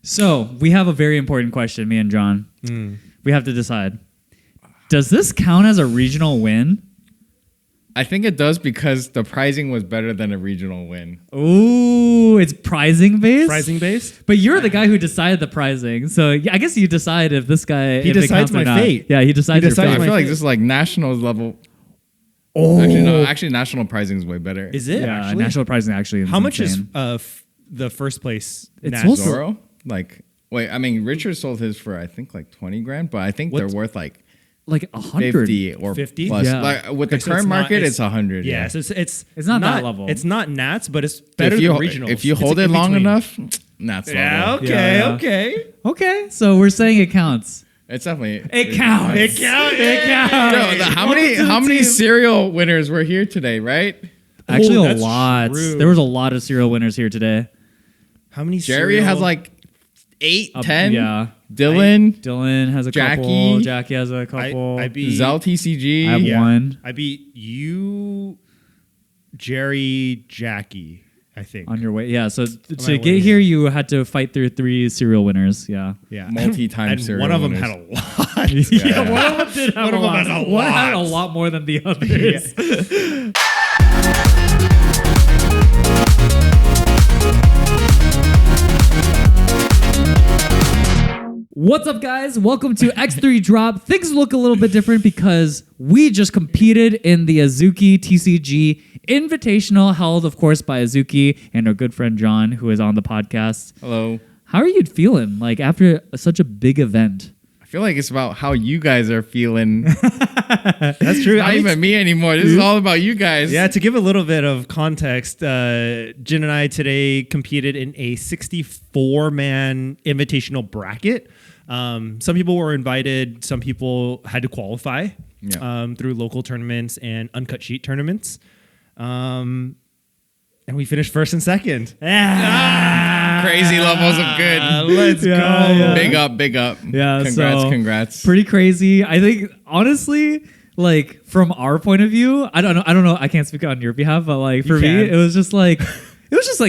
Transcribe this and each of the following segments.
So we have a very important question, me and John. We have to decide. Does this count as a regional win? I think it does because the pricing was better than a regional win. Ooh, it's pricing based? Pricing based? But you're the guy who decided the pricing. So yeah, I guess you decide if this guy... He if it decides counts or my not. fate. Yeah, he decides your decides fate. I feel like this is like nationals level. Oh. Actually, national pricing is way better. Is it Yeah, actually? national pricing actually is How much is insane. the first place? It's national? also- Zorro? Like, wait, I mean, Richard sold his for, I think, like 20 grand, but I think they're worth like like 100. 50 or 50? plus. Yeah. Like, with Okay, the so current it's not- market, it's- it's 100. Yeah, so it's not that level. It's not Nats, but it's better if you, than regionals. If you It's hold in it long between. enough, Nats Yeah, level. okay, Yeah. okay. Okay, so we're saying it counts. It's definitely... It counts. It counts. It counts. Yo, how many serial winners were here today, right? Actually, a that's lot. true. There was a lot of serial winners here today. How many? Jerry has like 8, 10. Yeah. Dylan has a Jackie. couple. Jackie has a couple. I beat Xell TCG. I have one I beat you, Jerry, Jackie. I think. on your way. Yeah, so to my get way. here, you had to fight through 3 serial winners. Yeah. Yeah, Multi-time and serial one of them winners. had a lot. Yeah, one of them did have One a of them lot. had a One had a lot. lot more than the others. What's up, guys? Welcome to X3 Drop. Things look a little bit different because we just competed in the Azuki TCG Invitational, held, of course, by Azuki and our good friend John, who is on the podcast. Hello. How are you feeling, like, after such a big event? I feel like it's about how you guys are feeling. That's true. Not even me anymore. This is all about you guys. Yeah, to give a little bit of context, Jin and I today competed in a 64-man invitational bracket. Some people were invited. Some people had to qualify through local tournaments and uncut sheet tournaments. And we finished first and second. Crazy levels of good. Let's go. Yeah. Big up. Yeah, Congrats. Pretty crazy. I think, honestly, like, from our point of view, I don't know. I can't speak on your behalf, but like for me, it was just like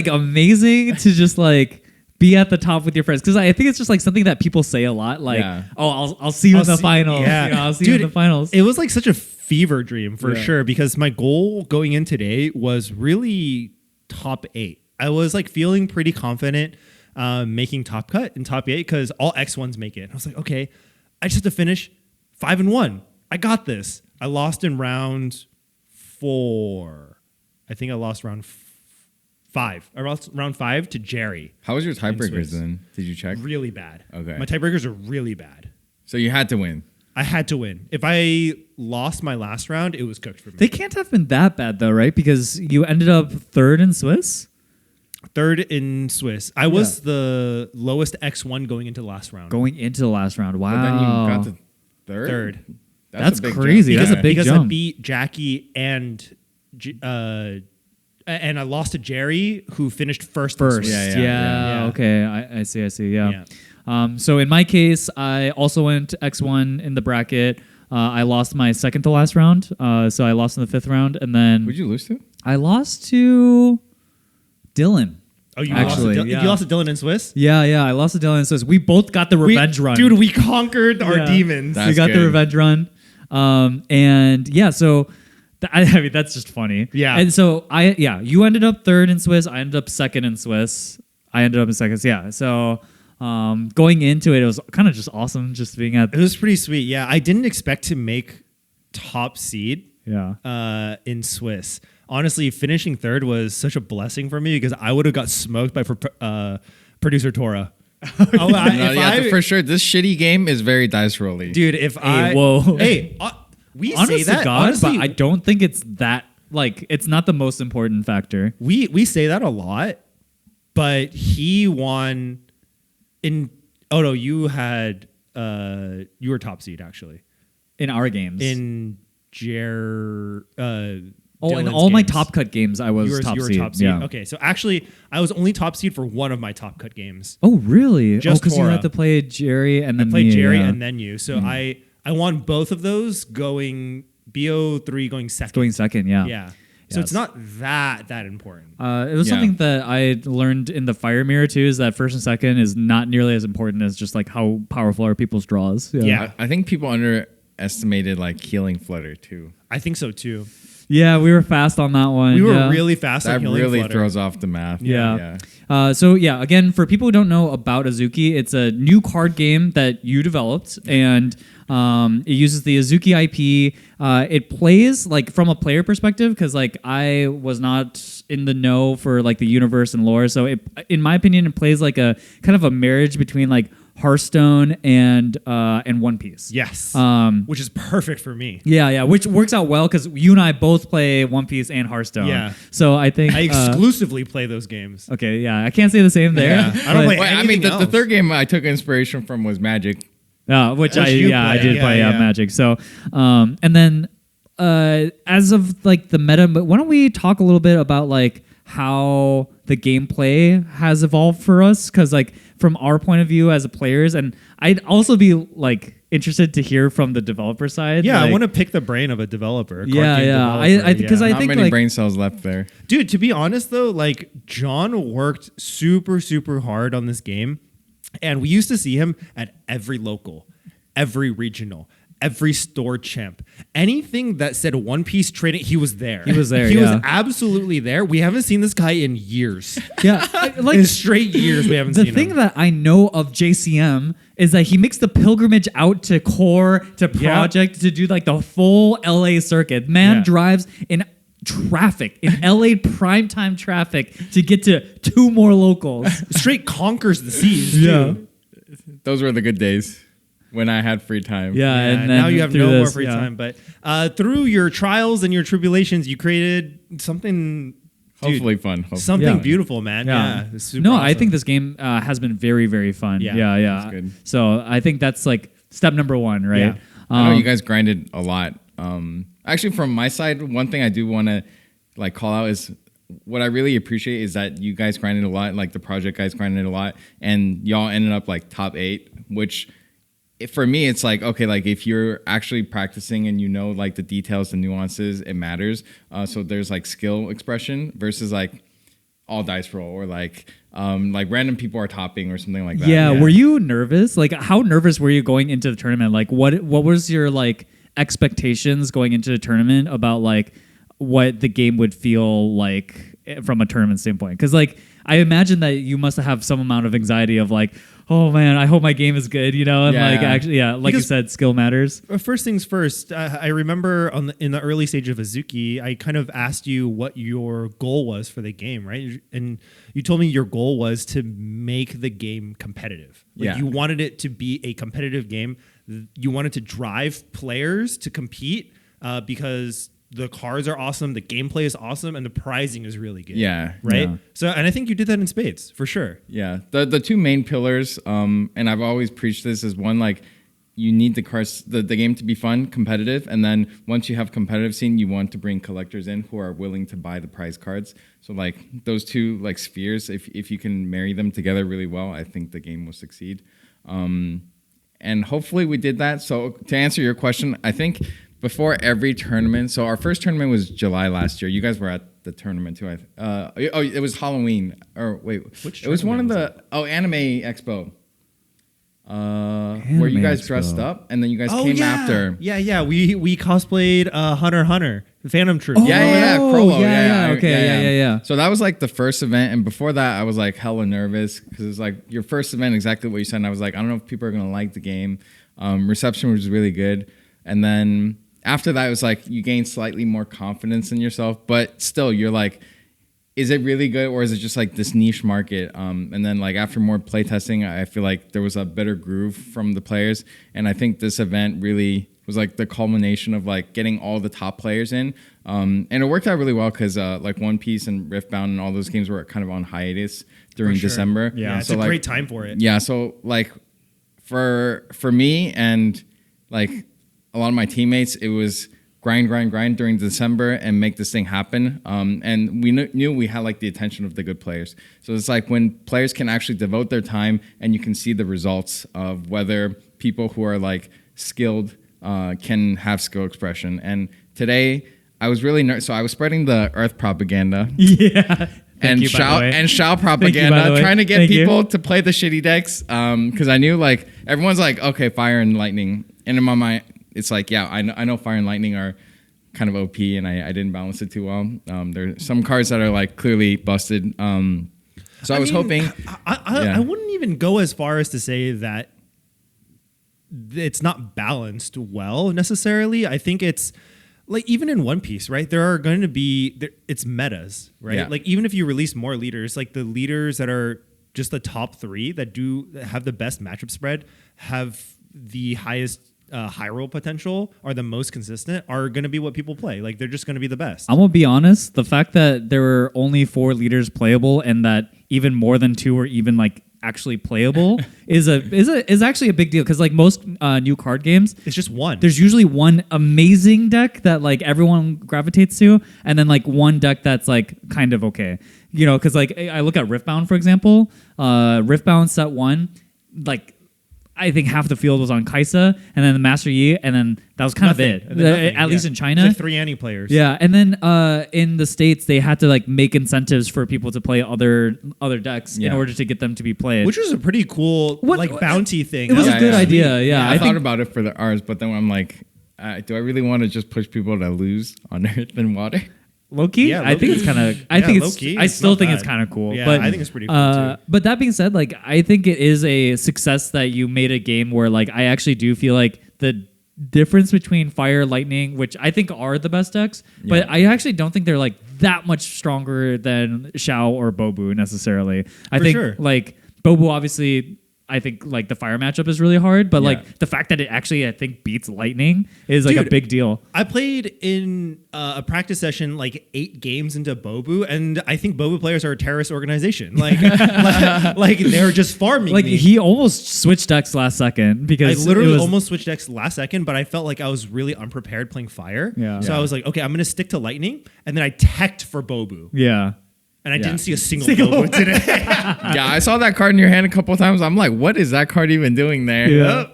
amazing to just like be at the top with your friends, because I think it's just like something that people say a lot, like, oh, I'll see you in the finals. Yeah. You know, I'll see you in the finals. It was like such a fever dream for sure, because my goal going in today was really top 8. I was like feeling pretty confident making top cut and top 8 because all X1s make it. I was like, okay, I just have to finish 5-1. I got this. I lost in round 4. I think I lost round 5. I lost round 5 to Jerry. How was your tiebreakers Swiss. then? Did you check? Really bad. Okay. My tiebreakers are really bad. So you had to win. I had to win. If I lost my last round, it was cooked for me. They can't have been that bad though, right? Because you ended up 3rd in Swiss. 3rd in Swiss. I was the lowest X1 going into the last round. Going into the last round. Wow. But then you got to 3rd? 3rd. That's a big crazy. jump. That's a big because jump. I beat Jackie and I lost to Jerry, who finished first. in Swiss. Yeah. Okay. I see. Yeah. Yeah. So in my case, I also went X1 in the bracket. I lost my second to last round. So I lost in the 5th round. And then Who'd you lose to? I lost to Dylan. Oh, you Actually, lost to yeah. you lost to Dylan in Swiss? Yeah. I lost to Dylan. So we both got the revenge run. Dude, we conquered our demons. That's we got the good. revenge run. And yeah, so I mean, that's just funny. Yeah. And so you ended up 3rd in Swiss. I ended up 2nd in Swiss. I ended up in 2nd. Yeah. So going into it, it was kind of just awesome just being at. It was pretty sweet. Yeah, I didn't expect to make top seed in Swiss. Honestly, finishing 3rd was such a blessing for me because I would have got smoked by producer Tora. For sure. This shitty game is very dice rolly. Dude, we Honest say that, to God, honestly, but I don't think it's that, like, it's not the most important factor. we say that a lot, but he won in. Oh no, you had you were top seed actually In our games. in in all my top cut games, I was top seed. Yeah. Okay, so actually, I was only top seed for one of my top cut games. Oh, really? Just because you Tora. had to play Jerry and then I played me, Jerry yeah. and then you. So I won both of those going BO3 going second. Going second, yeah. Yeah. So it's not that important. It was something that I learned in the Fire Mirror too, is that first and second is not nearly as important as just like how powerful are people's draws. Yeah. I think people underestimated like healing Flutter too. I think so too. Yeah, we were fast on that one. We were really fast on That healing really Flutter. throws off the math. Yeah. So again, for people who don't know about Azuki, it's a new card game that you developed, and it uses the Azuki IP. It plays like from a player perspective, because like I was not in the know for like the universe and lore. So in my opinion, it plays like a kind of a marriage between like Hearthstone and One Piece. Yes. Which is perfect for me. Yeah, which works out well because you and I both play One Piece and Hearthstone. Yeah. So I think I exclusively play those games. Okay, yeah, I can't say the same there. Yeah. I don't play Well, I mean, anything the third game I took inspiration from was Magic. Which I did play yeah. Magic. So, and then as of like the meta, but why don't we talk a little bit about like how the gameplay has evolved for us? Because like from our point of view as players, and I'd also be like interested to hear from the developer side. Yeah, like, I want to pick the brain of a developer. I think Not many like, brain cells left there. Dude, to be honest though, like John worked super hard on this game, and we used to see him at every local, every regional, every store champ. Anything that said One Piece trading, he was there. He was there. He yeah. was absolutely there. We haven't seen this guy in years. Yeah, like In straight years, we haven't the seen thing him. that I know of JCM is that he makes the pilgrimage out to Core, to Project, to do like the full LA circuit. Man drives in traffic, in LA primetime traffic, to get to 2 more locals. Straight conquers the seas. Yeah. Too. Those were the good days when I had free time. Yeah, and then now you have through no more this, free time. But through your trials and your tribulations, you created something. Hopefully fun. Hopefully. Something beautiful, man. Yeah. It's super No, awesome. I think this game has been very, very fun. Yeah, Yeah. that's good. So I think that's like step number 1, right? Yeah. I know you guys grinded a lot. Actually, from my side, one thing I do want to like call out is what I really appreciate is that you guys grinded a lot, like the project guys grinded a lot, and y'all ended up like top 8, which for me, it's like, okay, like if you're actually practicing and you know like the details, the nuances, it matters. So there's like skill expression versus like all dice roll or like random people are topping or something like that. Yeah. Were you nervous? Like, how nervous were you going into the tournament? Like, what was your like expectations going into the tournament about like what the game would feel like from a tournament standpoint? Because like I imagine that you must have some amount of anxiety of like, oh man, I hope my game is good, you know? And like actually, like because you said, skill matters. First things first, I remember in the early stage of Azuki, I kind of asked you what your goal was for the game, right? And you told me your goal was to make the game competitive. Like you wanted it to be a competitive game. You wanted to drive players to compete because the cards are awesome, the gameplay is awesome, and the prizing is really good. Yeah. Right? Yeah. So, and I think you did that in spades, for sure. Yeah. The 2 main pillars, and I've always preached this, is one, like you need the game to be fun, competitive, and then once you have competitive scene, you want to bring collectors in who are willing to buy the prize cards. So like those 2 like spheres, if you can marry them together really well, I think the game will succeed. And hopefully we did that. So to answer your question, I think before every tournament, so our first tournament was July last year. You guys were at the tournament too. It was Halloween. Or wait, which it was one of the Anime Expo. Where you guys dressed up and then you guys came after. Yeah. We cosplayed Hunter x Hunter, Phantom Troop. Crollo. Yeah. So that was like the first event, and before that, I was like hella nervous because it's like your first event, exactly what you said. And I was like, I don't know if people are gonna like the game. Reception was really good, and then after that, it was like you gain slightly more confidence in yourself, but still, you're like, is it really good or is it just like this niche market? And then like after more playtesting, I feel like there was a better groove from the players, and I think this event really was like the culmination of like getting all the top players in, and it worked out really well because like One Piece and Riftbound and all those games were kind of on hiatus during December. Yeah, it's so a like, great time for it. Yeah, so like for me and like a lot of my teammates, it was grind during December and make this thing happen. And we knew we had like the attention of the good players. So it's like when players can actually devote their time and you can see the results of whether people who are like skilled can have skill expression. And today I was really so I was spreading the Earth propaganda. Yeah. And you, Xell by propaganda, the way. trying to get Thank you. people to play the shitty decks. Because I knew like everyone's like, okay, fire and lightning, and in my mind, it's like, yeah, I know fire and lightning are kind of OP, and I didn't balance it too well. There's some cards that are like clearly busted. So I was hoping. I wouldn't even go as far as to say that it's not balanced well necessarily. I think it's like even in One Piece, right? There are going to be it's metas, right? Yeah. Like even if you release more leaders, like the leaders that are just the top 3 that have the best matchup spread, have the highest high roll potential, are the most consistent, are going to be what people play. Like they're just going to be the best. I'm gonna be honest. The fact that there were only 4 leaders playable and that even more than 2 were even like actually playable is actually a big deal, because like most new card games, It's just one. there's usually one amazing deck that like everyone gravitates to, and then like one deck that's like kind of okay, you know, because like I look at Riftbound, for example. Riftbound set 1, like I think half the field was on Kaisa, and then the Master Yi, and then that was kind Nothing. of And then nothing, at least in China. It's like 3 Annie players. Yeah, and then in the States, they had to like make incentives for people to play other decks in order to get them to be played. Which was a pretty cool like bounty thing. It was Yeah, a good yeah. idea. Yeah, I thought think about it for the ours, but then I'm like, do I really want to just push people to lose on Earth and Water? low key. Yeah, I think it's kind of. I Yeah, think low it's. key, I it's still not think it's bad. kind of cool. Yeah, but I think it's pretty cool too. But that being said, like I think it is a success that you made a game where like I actually do feel like the difference between Fire, Lightning, which I think are the best decks, but I actually don't think they're like that much stronger than Xiao or Bobu necessarily. I For think sure. like Bobu obviously. I think like the Fire matchup is really hard, but Yeah. like the fact that it actually I think beats Lightning is like a Dude, big deal. I played in a practice session like 8 games into Bobu, and I think Bobu players are a terrorist organization. Like they're just farming. Like me. he almost switched decks last second I because literally it was, almost switched decks last second, but I felt like I was really unprepared playing Fire. Yeah. So Yeah. I was like, okay, I'm gonna stick to Lightning, and then I teched for Bobu, yeah. and I didn't see a single Single Bobu today. Yeah, I saw that card in your hand a couple of times. I'm like, what is that card even doing there? Yeah.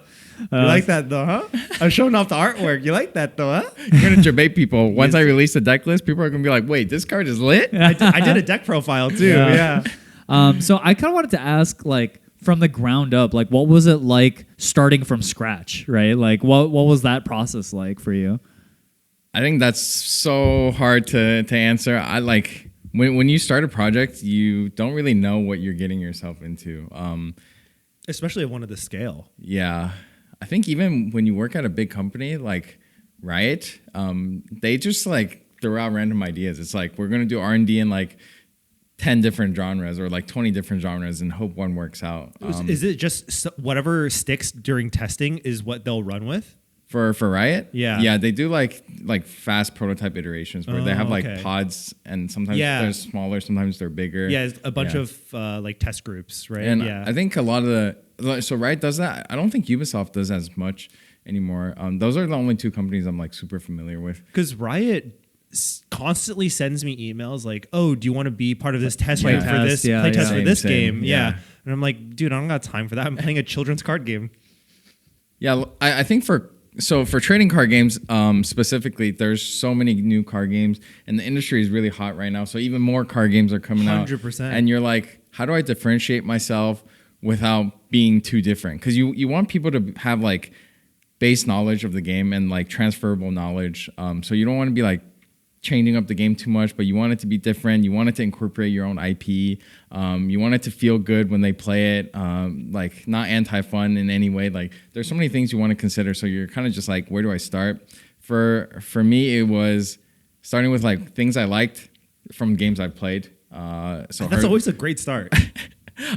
You like that though, huh? I'm showing off the artwork. You like that though, huh? You're gonna debate people. Once I release the deck list, people are gonna be like, wait, this card is lit? I did a deck profile too. Yeah. Yeah. So I kind of wanted to ask, like, from the ground up, like, what was it like starting from scratch, right? Like, what was that process like for you? I think that's so hard to answer. I like when you start a project, you don't really know what you're getting yourself into. Especially at one of the scale. Yeah, I think even when you work at a big company like Riot, they just like throw out random ideas. It's like we're gonna do R&D in like 10 different genres or like 20 different genres and hope one works out. Is it just whatever sticks during testing is what they'll run with? For Riot? Yeah. Yeah, they do like fast prototype iterations where they have like okay. pods and sometimes Yeah. they're smaller, sometimes they're bigger. Yeah, it's a bunch Yeah. of like test groups, right? And yeah. I think a lot of so Riot does that. I don't think Ubisoft does as much anymore. Those are the only 2 companies I'm like super familiar with. Because Riot constantly sends me emails like, "Oh, do you want to be part of this test Play for test, this yeah, play test yeah. for this Same, game?" yeah. Yeah, and I'm like, "Dude, I don't got time for that. I'm playing a children's card game." Yeah, I think for trading card games specifically, there's so many new card games, and the industry is really hot right now. So even more card games are coming out. 100%. And you're like, how do I differentiate myself without being too different? Because you want people to have like base knowledge of the game and like transferable knowledge. So you don't want to be like changing up the game too much, but you want it to be different. You want it to incorporate your own IP. You want it to feel good when they play it, like not anti-fun in any way. Like there's so many things you want to consider. So you're kind of just like, where do I start? For me, it was starting with like things I liked from games I've played. So That's always a great start.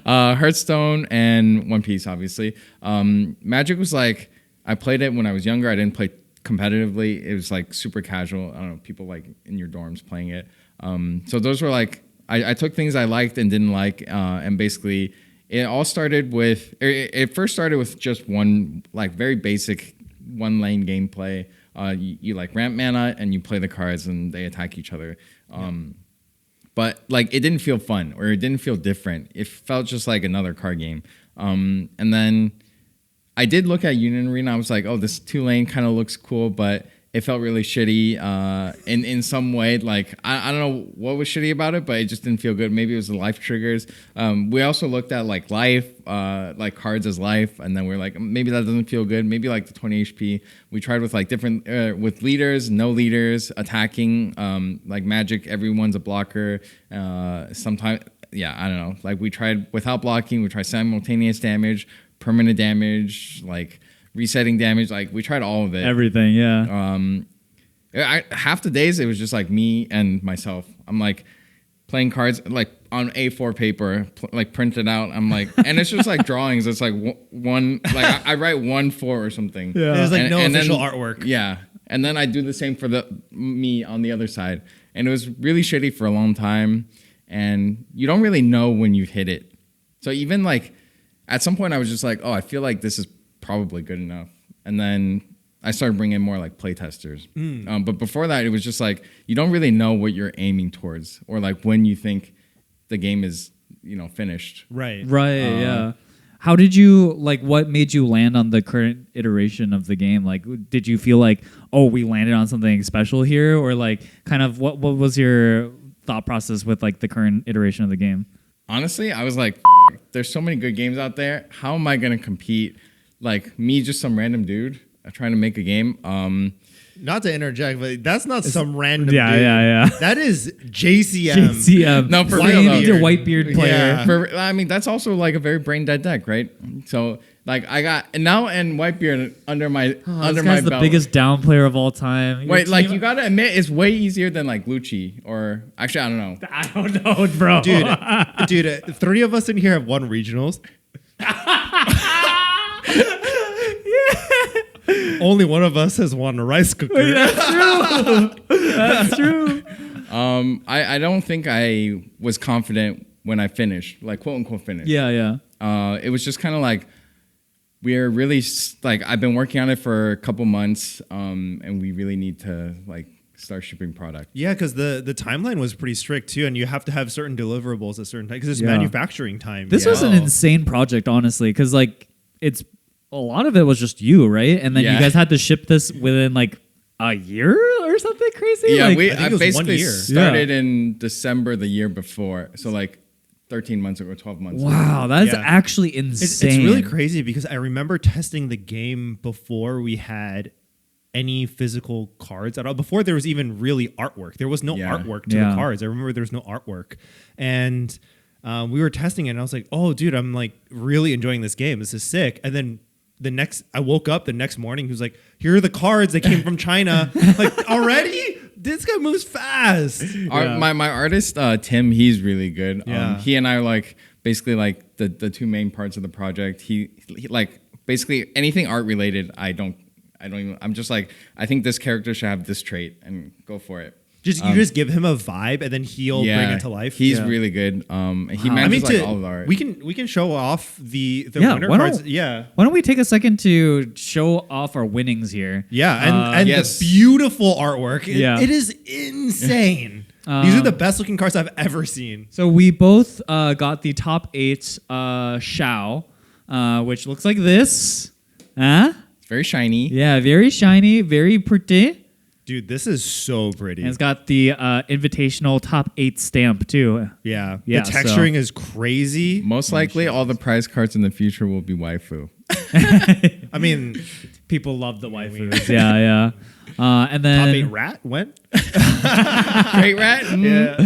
Hearthstone and One Piece, obviously. Magic was like, I played it when I was younger. I didn't play competitively. It was like super casual. I don't know, people like in your dorms playing it. So those were like, I took things I liked and didn't like, and basically it all started with, it first started with just one like very basic 1 lane gameplay. You like ramp mana and you play the cards and they attack each other. But like it didn't feel fun or it didn't feel different. It felt just like another card game. And then I did look at Union Arena. I was like, oh, this 2 lane kind of looks cool, but it felt really shitty in some way. Like I don't know what was shitty about it, but it just didn't feel good. Maybe it was the life triggers. We also looked at like life, like cards as life, and then we're like, maybe that doesn't feel good. Maybe like the 20 HP. We tried with like different with leaders, no leaders, attacking, like magic. Everyone's a blocker. Sometimes, yeah, I don't know. Like we tried without blocking. We tried simultaneous damage, permanent damage, like resetting damage. Like we tried all of it. Everything, yeah. Half the days it was just like me and myself. I'm like playing cards like on A4 paper, like printed out. I'm like, and it's just like drawings. It's like one, like I write 1-4 or something. Yeah. There's like no official then, artwork. Yeah, and then I do the same for me on the other side, and it was really shitty for a long time. And you don't really know when you hit it. So even like at some point I was just like, oh, I feel like this is probably good enough. And then I started bringing more like playtesters. But before that, it was just like, you don't really know what you're aiming towards or like when you think the game is, finished. Right. Yeah. How did you, like, what made you land on the current iteration of the game? Like, did you feel like, oh, we landed on something special here? Or like kind of what was your thought process with like the current iteration of the game? Honestly, I was like, there's so many good games out there. How am I going to compete? Like me, just some random dude trying to make a game. Not to interject, but that's not some random dude. Yeah. That is JCM. JCM. No, for real. Your Whitebeard player. Yeah. I mean, that's also like a very brain dead deck, right? So like I got and Whitebeard under my This my guy's the belt. biggest down player of all time. Wait, like you gotta admit, it's way easier than like Lucci or actually I don't know. I don't know, bro. Dude, 3 of us in here have won regionals. Only one of us has won a rice cooker. That's true. That's true. I don't think I was confident when I finished, like quote unquote finished. Yeah. It was just kind of like we're really like I've been working on it for a couple months, and we really need to like start shipping product. Yeah, because the timeline was pretty strict too, and you have to have certain deliverables at certain time because it's manufacturing time. This was an insane project, honestly, because like it's a lot of it was just you, right? And then you guys had to ship this within like a year or something crazy. Yeah, like, I basically 1 year. started in December the year before, so like 13 months ago, 12 months ago. Wow, that's actually insane. It's really crazy because I remember testing the game before we had any physical cards at all. Before there was even really artwork. There was no artwork to the cards. I remember there was no artwork. And we were testing it and I was like, oh, dude, I'm like really enjoying this game. This is sick. And then I woke up the next morning. He was like, here are the cards that came from China. Like, already? This guy moves fast. My artist, Tim, he's really good. Yeah. He and I are like basically like the 2 main parts of the project. He like basically anything art related. I'm just like, I think this character should have this trait and go for it. You just give him a vibe and then he'll bring it to life. He's really good. He manages all of the art. We can show off the winner cards. Yeah. Why don't we take a second to show off our winnings here? Yeah, and yes. the beautiful artwork. It is insane. These are the best looking cards I've ever seen. So we both got the top 8 Xiao, which looks like this. It's very shiny. Yeah, very shiny, very pretty. Dude, this is so pretty. And it's got the invitational top 8 stamp too. Yeah. The texturing is crazy. Most likely, all the prize cards in the future will be waifu. I mean, people love the waifus. Yeah. And then top 8 rat went. Great rat. Yeah.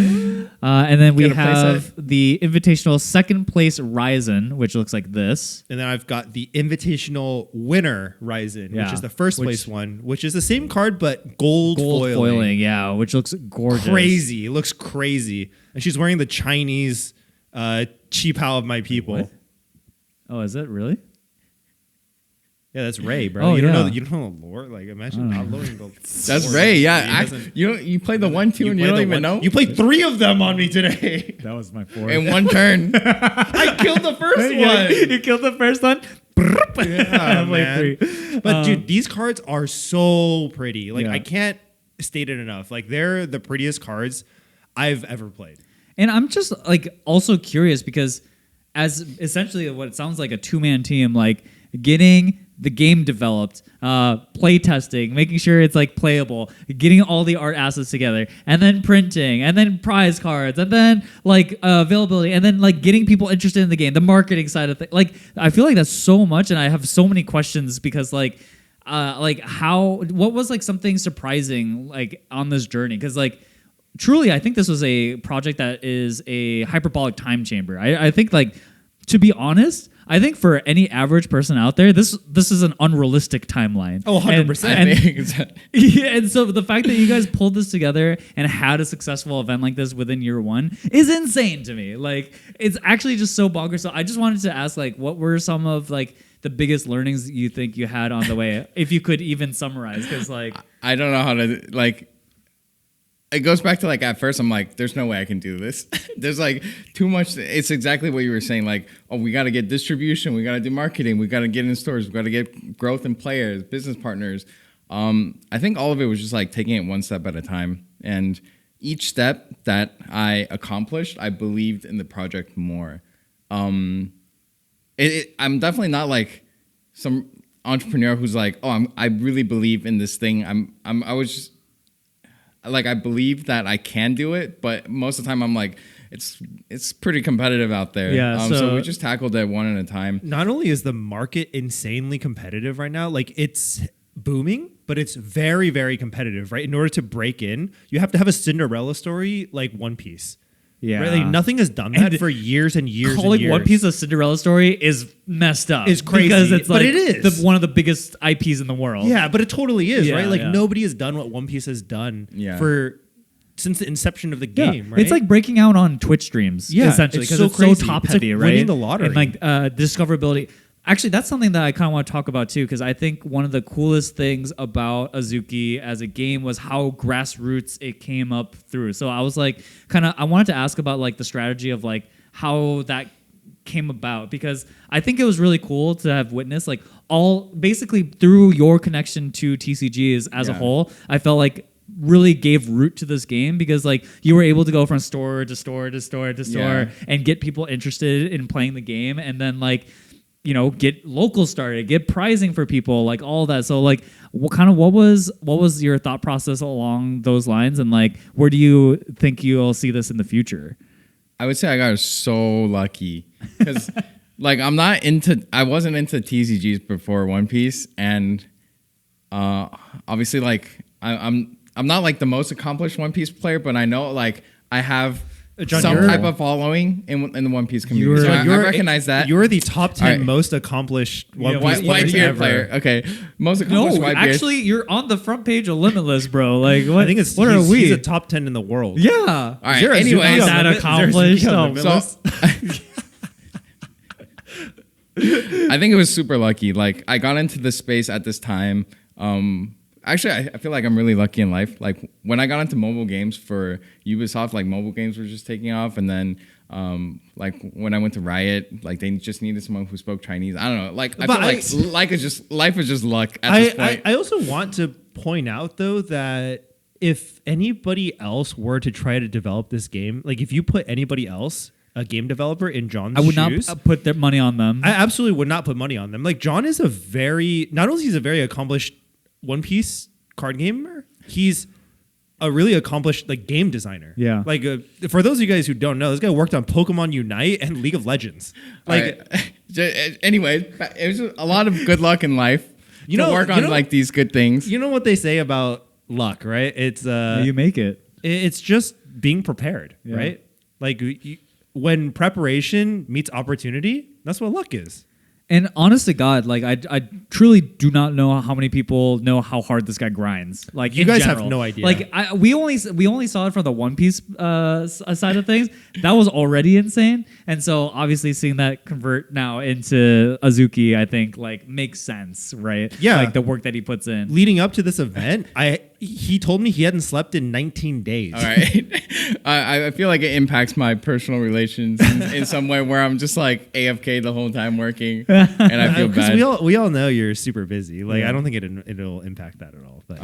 And then we have the invitational 2nd place Ryzen, which looks like this. And then I've got the invitational winner Ryzen, which is the 1st place one, which is the same card but gold foiling. Yeah, which looks gorgeous. Crazy. It looks crazy. And she's wearing the Chinese cheap how of my people. What? Oh, is it really? Yeah, that's Ray, bro. Oh, you don't know the lore. Like, imagine not knowing the. That's Ray. Yeah, you played the 1-2 and you don't even know. You played 3 of them on me today. That was my 4th. In one turn. I killed the first one. You killed the first one. Yeah, man. 3. But dude, these cards are so pretty. Like I can't state it enough. Like they're the prettiest cards I've ever played. And I'm just like also curious because as essentially what it sounds like a 2-man team, like getting the game developed, play testing, making sure it's like playable, getting all the art assets together, and then printing, and then prize cards, and then like availability, and then like getting people interested in the game, the marketing side of things. Like I feel like that's so much, and I have so many questions because like what was like something surprising like on this journey? Because like truly, I think this was a project that is a hyperbolic time chamber. I think like, to be honest, I think for any average person out there, this is an unrealistic timeline. Oh, 100%. Yeah, and so the fact that you guys pulled this together and had a successful event like this within year one is insane to me. Like, it's actually just so bonkers. So I just wanted to ask, like, what were some of like the biggest learnings you think you had on the way, if you could even summarize? Because like, I don't know how to like. It goes back to like at first I'm like, there's no way I can do this. There's like too much. It's exactly what you were saying. Like, oh, we got to get distribution, we got to do marketing, we got to get in stores, we got to get growth in players, business partners. I think all of it was just like taking it one step at a time. And each step that I accomplished, I believed in the project more. I'm definitely not like some entrepreneur who's like, oh, I really believe in this thing. I was just like, I believe that I can do it, but most of the time I'm like, it's pretty competitive out there. Yeah. So we just tackled it one at a time. Not only is the market insanely competitive right now, like it's booming, but it's very, very competitive, right? In order to break in, you have to have a Cinderella story like One Piece. yeah, Right? Like nothing has done that for years and years. calling and years. One Piece a Cinderella story is messed up. It's crazy, because it's but like it is. one of the biggest IPs in the world. Yeah, but it totally is, Yeah, right? Like yeah. nobody has done what One Piece has done since the inception of the Yeah. game, right? It's like breaking out on Twitch streams, Yeah, essentially, it's because so it's crazy. so top It's like heavy, right? winning the lottery. And like discoverability. Actually, that's something that I kind of want to talk about too, because I think one of the coolest things about Azuki as a game was how grassroots it came up through. So I was like, I wanted to ask about like the strategy of like how that came about, because I think it was really cool to have witnessed like all basically through your connection to TCGs as a whole. I felt like really gave root to this game, because like you were able to go from store to store to store to store and get people interested in playing the game, and then like, you know, get local started, get prizing for people, like all that. So like, what was your thought process along those lines, and like where do you think you'll see this in the future? I would say I got so lucky because like I wasn't into TCGs before One Piece, and obviously like I'm not like the most accomplished One Piece player, but I know like I have John, some type of following in the One Piece community. So I recognize that. You're the top 10 Right. most accomplished One Piece White players beard ever. player. Okay, most accomplished No, white beard. actually, you're on the front page of Limitless, bro. Like, what? I think what are we? He's a top 10 in the world. Yeah. All right. Zero, Anyways, Zero, that Zero, accomplished. Zero, Oh, Zero, so I think it was super lucky. Like I got into this space at this time. Actually, I feel like I'm really lucky in life. Like when I got into mobile games for Ubisoft, like mobile games were just taking off, and then like when I went to Riot, like they just needed someone who spoke Chinese. I don't know. Like I feel like life is just luck at this point. I also want to point out though that if anybody else were to try to develop this game, like if you put anybody else, a game developer, in John's I would shoes, not put their money on them. I absolutely would not put money on them. Like John is not only he's a very accomplished One Piece card gamer, he's a really accomplished like game designer. Yeah. Like for those of you guys who don't know, this guy worked on Pokemon Unite and League of Legends. Like, Anyway, it was a lot of good luck in life. Work on like these good things. You know what they say about luck, right? It's you make it. It's just being prepared, right? Like when preparation meets opportunity, that's what luck is. And honest to God, like I truly do not know how many people know how hard this guy grinds. Like you guys have no idea. Like we only saw it from the One Piece side of things. That was already insane. And so obviously seeing that convert now into Azuki, I think like makes sense, right? Yeah. Like the work that he puts in. Leading up to this event, he told me he hadn't slept in 19 days. All right. I feel like it impacts my personal relations in some way where I'm just like AFK the whole time working, and I feel bad. We all know you're super busy. Like I don't think it'll impact that at all. But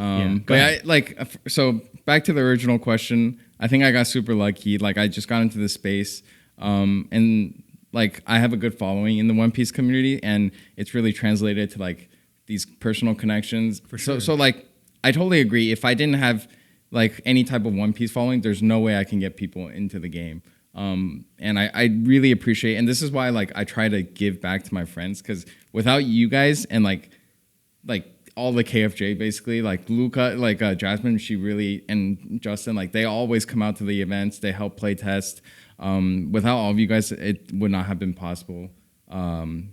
so back to the original question. I think I got super lucky. Like I just got into the space, and like I have a good following in the One Piece community, and it's really translated to like these personal connections. For sure. So like, I totally agree. If I didn't have like any type of One Piece following, there's no way I can get people into the game. And I really appreciate, and this is why like I try to give back to my friends, because without you guys and like all the KFJ basically, like Luca, like Jasmine, she really, and Justin, like they always come out to the events. They help play test. Without all of you guys, it would not have been possible.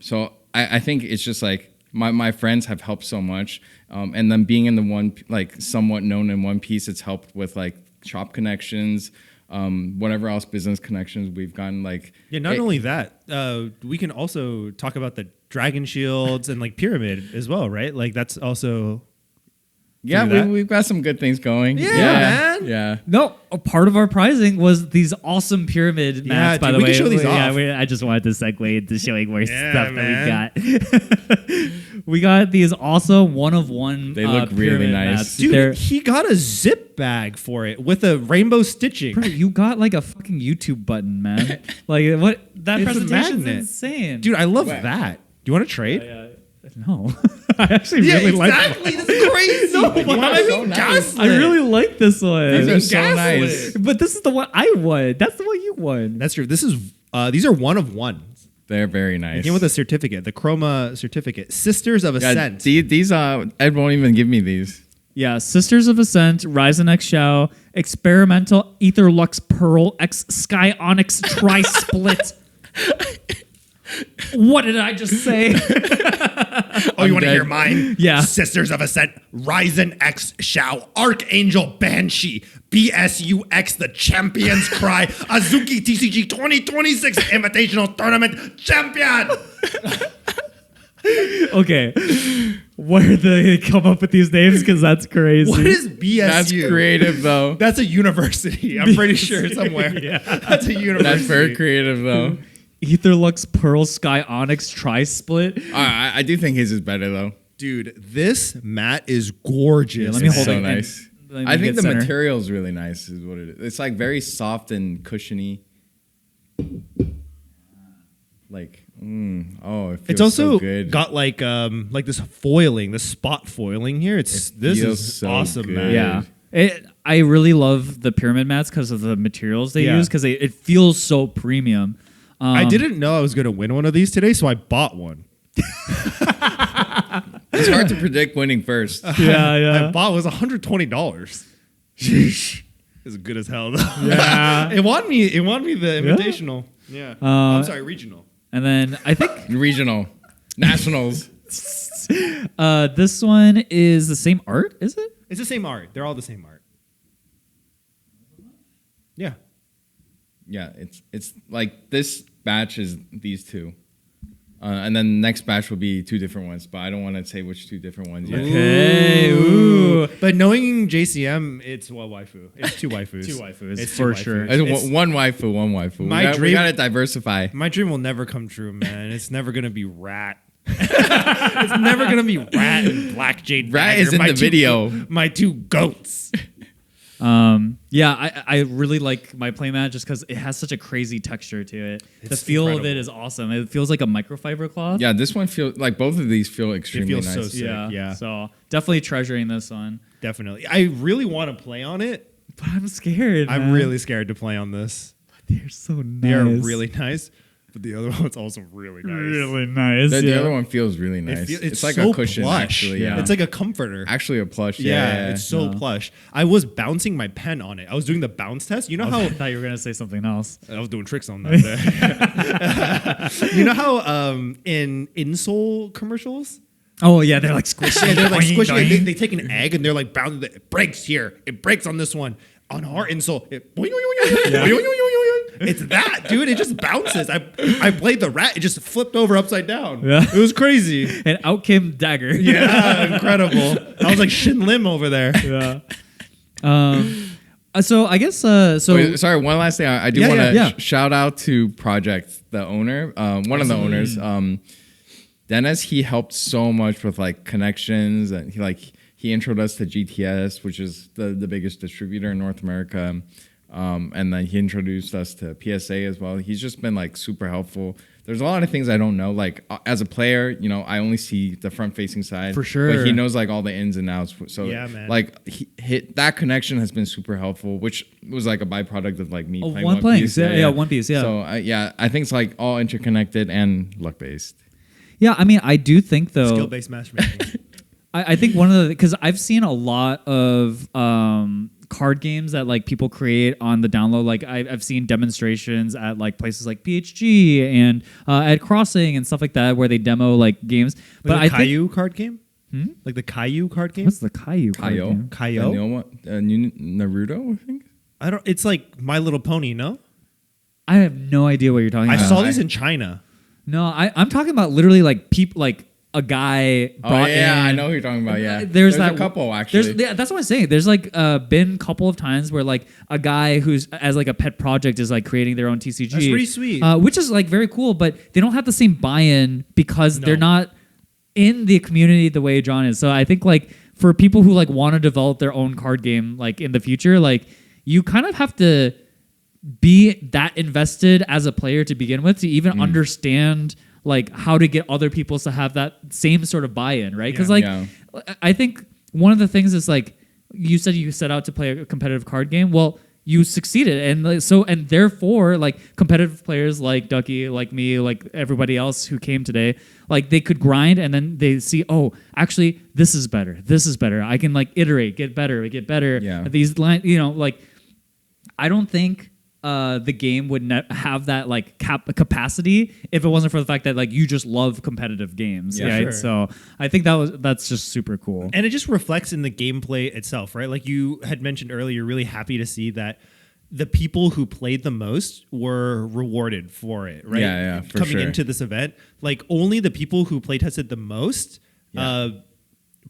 So I think it's just like my friends have helped so much. And then being in the one, like somewhat known in One Piece, it's helped with like shop connections, whatever else business connections we've gotten. Like, yeah, not only that, we can also talk about the Dragon Shields and like Pyramid as well, right? Like that's also. Yeah, we've got some good things going. Yeah, man. Yeah. No, a part of our prizing was these awesome pyramid mats, by the way. We can show these off. I just wanted to segue into showing more stuff man. that we got. We got these awesome one-of-one They look really pyramid nice. mats. Dude, he got a zip bag for it with a rainbow stitching. Bro, you got like a fucking YouTube button, man. Like what? That It's a presentation's magnet. insane. Dude, I love Wow. that. Do you want to trade? No. I actually really like exactly. That's crazy. No, Why so we nice. gaslit? I really like this one. These are so gaslit. nice. But this is the one I won. That's the one you won. That's true. This is these are one of ones. They're very It nice. came with a certificate, the Chroma certificate. Sisters of Ascent. These Ed won't even give me these. Yeah, Sisters of Ascent, Ryzen X Shao, Experimental Ether Lux Pearl X Sky Onyx Tri Split. What did I just say? Oh, you want to dead. hear mine? Yeah. Sisters of Ascent, Ryzen X Shao, Archangel Banshee, BSUX, the Champions Cry, Azuki TCG 2026 Invitational Tournament Champion. Okay. Where did they come up with these names? Because that's crazy. What is BSU? That's creative though. That's a university. I'm pretty sure somewhere. Yeah. That's a university. That's very creative though. Ether Lux Pearl Sky Onyx Tri Split? I do think his is better though. Dude, this mat is gorgeous. Let me It's hold so it. nice. Let me I think get the center. material is really nice. Is what it is. It's like very soft and cushiony. Like, it feels It's also so good. got like this foiling, the spot foiling here. This feels is so awesome, good. man. Yeah. I really love the pyramid mats because of the materials they Yeah. use because it feels so premium. I didn't know I was gonna win one of these today, so I bought one. It's hard to predict winning first. Yeah, I bought it was $120. It's good as hell though. Yeah. it won me the invitational. Yeah. I'm sorry, regional. And then I think Regional, nationals. this one is the same art, is it? It's the same art. They're all the same art. Yeah. Yeah, it's like this batch is these two. And then the next batch will be two different ones, but I don't want to say which two different ones yet. Okay. Ooh. But knowing JCM, it's one waifu. It's two waifus. Two waifus, It's for two sure. waifus. It's one waifu, one waifu. My We dream- gotta diversify. My dream will never come true, man. It's never gonna be Rat. It's never gonna be Rat and Black Jade. Rat Dagger, is in my the video. My two goats. Yeah, I really like my playmat just because it has such a crazy texture to it. The It's feel of incredible. it is awesome. It feels like a microfiber cloth. Yeah, this one feels like both of these feel extremely feels nice. so sick. Yeah. So definitely treasuring this one. Definitely. I really want to play on it. But I'm scared. I'm man. really scared to play on this. They're so nice. They are really nice, but the other one's also really nice. really nice. The other one feels really nice. It's like so a cushion, plush. actually. Yeah. Yeah, It's like a comforter. actually a plush. Yeah, it's so plush. I was bouncing my pen on it. I was doing the bounce test. You know I how thought you were gonna say something else. I was doing tricks on that. There. You know how in insole commercials, Oh yeah, they're like squishy. they're like Doing, squishy. doing. They take an egg and they're like bouncing. It breaks here. It breaks on this one. On our insole, it, it's that, dude. It just bounces. I played the rat. It just flipped over upside down. Yeah. It was crazy. And out came Dagger. Yeah, incredible. I was like Shin Lim over there. Yeah. So I guess so. Wait, sorry, one last thing. I do Yeah, want to yeah. shout out to Project, the owner, one of the owners. Dennis, he helped so much with like connections, and he introduced us to GTS, which is the biggest distributor in North America. And then he introduced us to PSA as well. He's just been like super helpful. There's a lot of things I don't know. Like as a player, you know, I only see the front facing side. For sure. But he knows like all the ins and outs. So Yeah, man. like that connection has been super helpful, which was like a byproduct of like me playing One One Piece. Yeah, One Piece. Yeah. So I think it's like all interconnected and luck based. Yeah, I mean, I do think though. Skill-based matchmaking. I think one of the because I've seen a lot of card games that like people create on the download. Like I've seen demonstrations at like places like PHG and at Crossing and stuff like that where they demo like games. But I the Caillou card game? Hmm? Like the Caillou card game? What's the Caillou card Kaio. game? Caillou? Naruto, I think. I don't. It's like My Little Pony, no? I have no idea what you're talking I about. saw these in China. No, I'm talking about literally like people like a guy brought in. I know who you're talking about. Yeah, There's a couple actually. That's what I'm saying. There's like been a couple of times where like a guy who's as like a pet project is like creating their own TCG. That's pretty sweet. Which is like very cool, but they don't have the same buy-in because they're not in the community the way John is. So I think like for people who like want to develop their own card game like in the future, like you kind of have to be that invested as a player to begin with to even understand like how to get other people to have that same sort of buy-in, right? Because I think one of the things is like you said you set out to play a competitive card game. Well, you succeeded, and like, and therefore like competitive players like Ducky, like me, like everybody else who came today, like they could grind, and then they see, oh, actually this is better. This is better. I can like iterate, get better. Yeah. These lines, you know, like I don't think. The game would have that like capacity if it wasn't for the fact that like you just love competitive games, Yeah, right? sure. So I think that's just super cool. And it just reflects in the gameplay itself, right? Like you had mentioned earlier, you're really happy to see that the people who played the most were rewarded for it, right? Yeah, for Coming sure. into this event, like only the people who play tested the most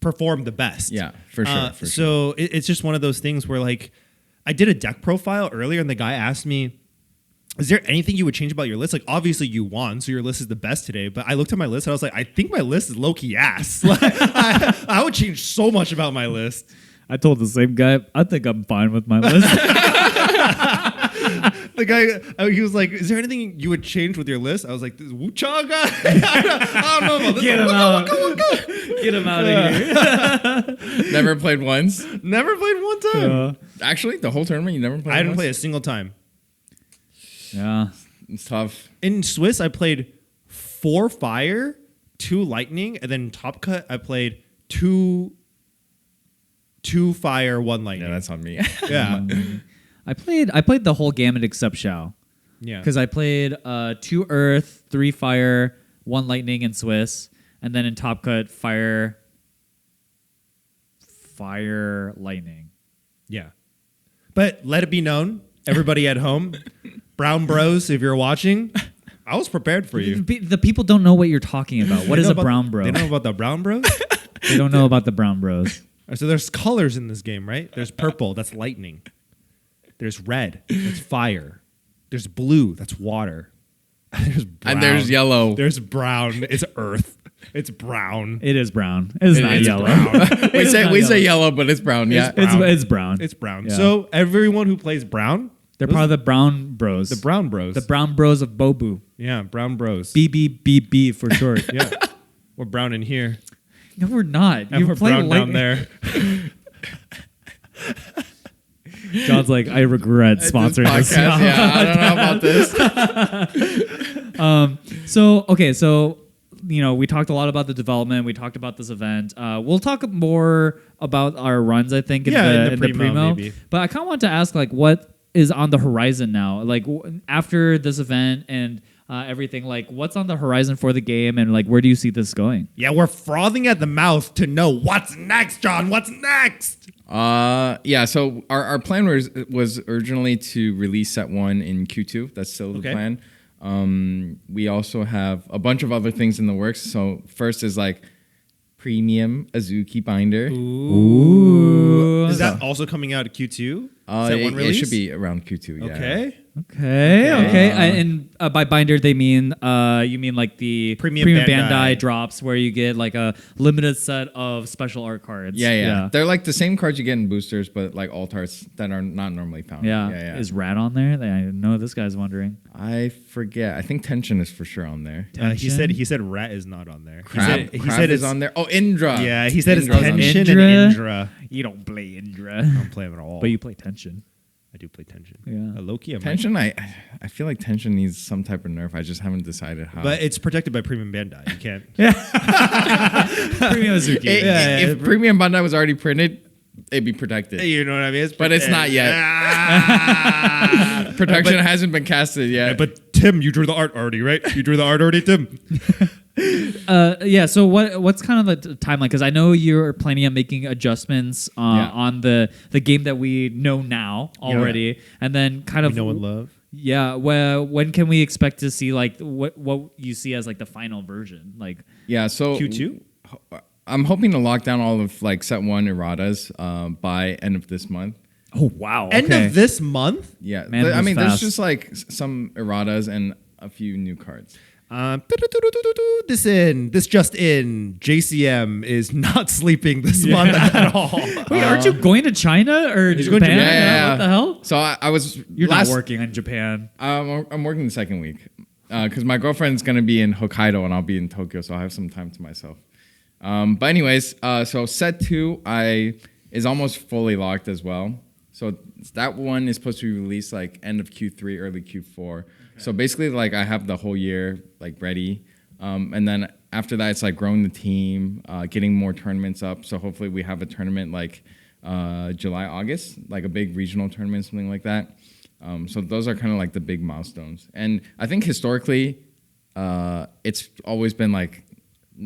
performed the best. Yeah, for sure. So it's just one of those things where like I did a deck profile earlier and the guy asked me, is there anything you would change about your list? Like, obviously you won, so your list is the best today. But I looked at my list and I was like, I think my list is low-key ass. Like, I would change so much about my list. I told the same guy, I think I'm fine with my list. The guy, he was like, is there anything you would change with your list? I was like, this Wucha guy? I don't know about this. Get him out. Get him out of here. Never played once. Never played one time. Actually, the whole tournament you never played. I didn't once? play a single time. Yeah. It's tough. In Swiss, I played 4 fire, 2 lightning, and then in Top Cut, I played 2 fire, 1 lightning. Yeah, that's on me. Yeah. I played the whole gamut except Xiao. Yeah. Because I played 2 earth, 3 fire, 1 lightning in Swiss, and then in Top Cut, fire, lightning. Yeah. But let it be known, everybody at home, Brown Bros, if you're watching, I was prepared for you. The people don't know what you're talking about. What is a brown bro? They know about the Brown Bros? They don't know about the brown bros. So there's colors in this game, right? There's purple, that's lightning. There's red, that's fire. There's blue, that's water. There's brown. And there's yellow. There's brown, it's earth. It's brown. It is brown. It is not yellow. we say yellow, but it's brown. Yeah, It's brown. It's brown. Yeah. So everyone who plays brown, They're part of the brown bros. the Brown Bros. The brown bros of Bobu. Yeah, Brown Bros. BBBB for short. Yeah. We're brown in here. No, we're not. And we're brown down there. John's like, I regret sponsoring this. podcast. Yeah, I don't know about this. So you know, we talked a lot about the development. We talked about this event. We'll talk more about our runs, I think, in the primo. maybe. But I kind of want to ask, like, what is on the horizon now? Like, after this event and everything, like, what's on the horizon for the game, and like, where do you see this going? Yeah, we're frothing at the mouth to know what's next, John. What's next? Yeah. So our plan was originally to release set 1 in Q2. That's still the plan. We also have a bunch of other things in the works. So first is like premium Azuki binder. Ooh. Is that also coming out at Q2? Is that one It release? should be around Q2. Yeah. Okay. Okay. And by binder, they mean you mean like the Premium Bandai. Bandai drops where you get like a limited set of special art cards. Yeah. They're like the same cards you get in boosters, but like alt arts that are not normally found. Yeah. Is Rat on there? I know this guy's wondering. I forget. I think Tension is for sure on there. He said Rat is not on there. Crab is on there. Oh, Indra. Yeah, he said it's Indra's on there. Tension and Indra. You don't play Indra. I don't play him at all. But you play Tension. I do play Tension. Yeah. Loki. Tension, I feel like Tension needs some type of nerf. I just haven't decided how. But it's protected by Premium Bandai. You can't. Premium Azuki. If Premium Bandai was already printed, it'd be protected. You know what I mean? But it's not yet. Protection hasn't been casted yet. But Tim, you drew the art already, right? You drew the art already, Tim. So what's kind of the timeline? Because I know you're planning on making adjustments on the game that we know now already, and then kind of know and love. Yeah. When can we expect to see like what you see as like the final version? Like so Q2. I'm hoping to lock down all of like set 1 erratas by end of this month. Oh wow! End of this month? Yeah, Man, I mean, fast. there's just like some erratas and a few new cards. This just in. JCM is not sleeping this month at all. Wait, aren't you going to China or He's Japan? going to Japan. What the hell? So I was. You're not working in Japan. I'm working the second week because my girlfriend's gonna be in Hokkaido and I'll be in Tokyo, so I'll have some time to myself. But anyways, so set 2 is almost fully locked as well. So that one is supposed to be released like end of Q3, early Q4. Okay. So basically, like I have the whole year like ready, and then after that, it's like growing the team, getting more tournaments up. So hopefully, we have a tournament like July, August, like a big regional tournament, something like that. So those are kind of like the big milestones. And I think historically, it's always been like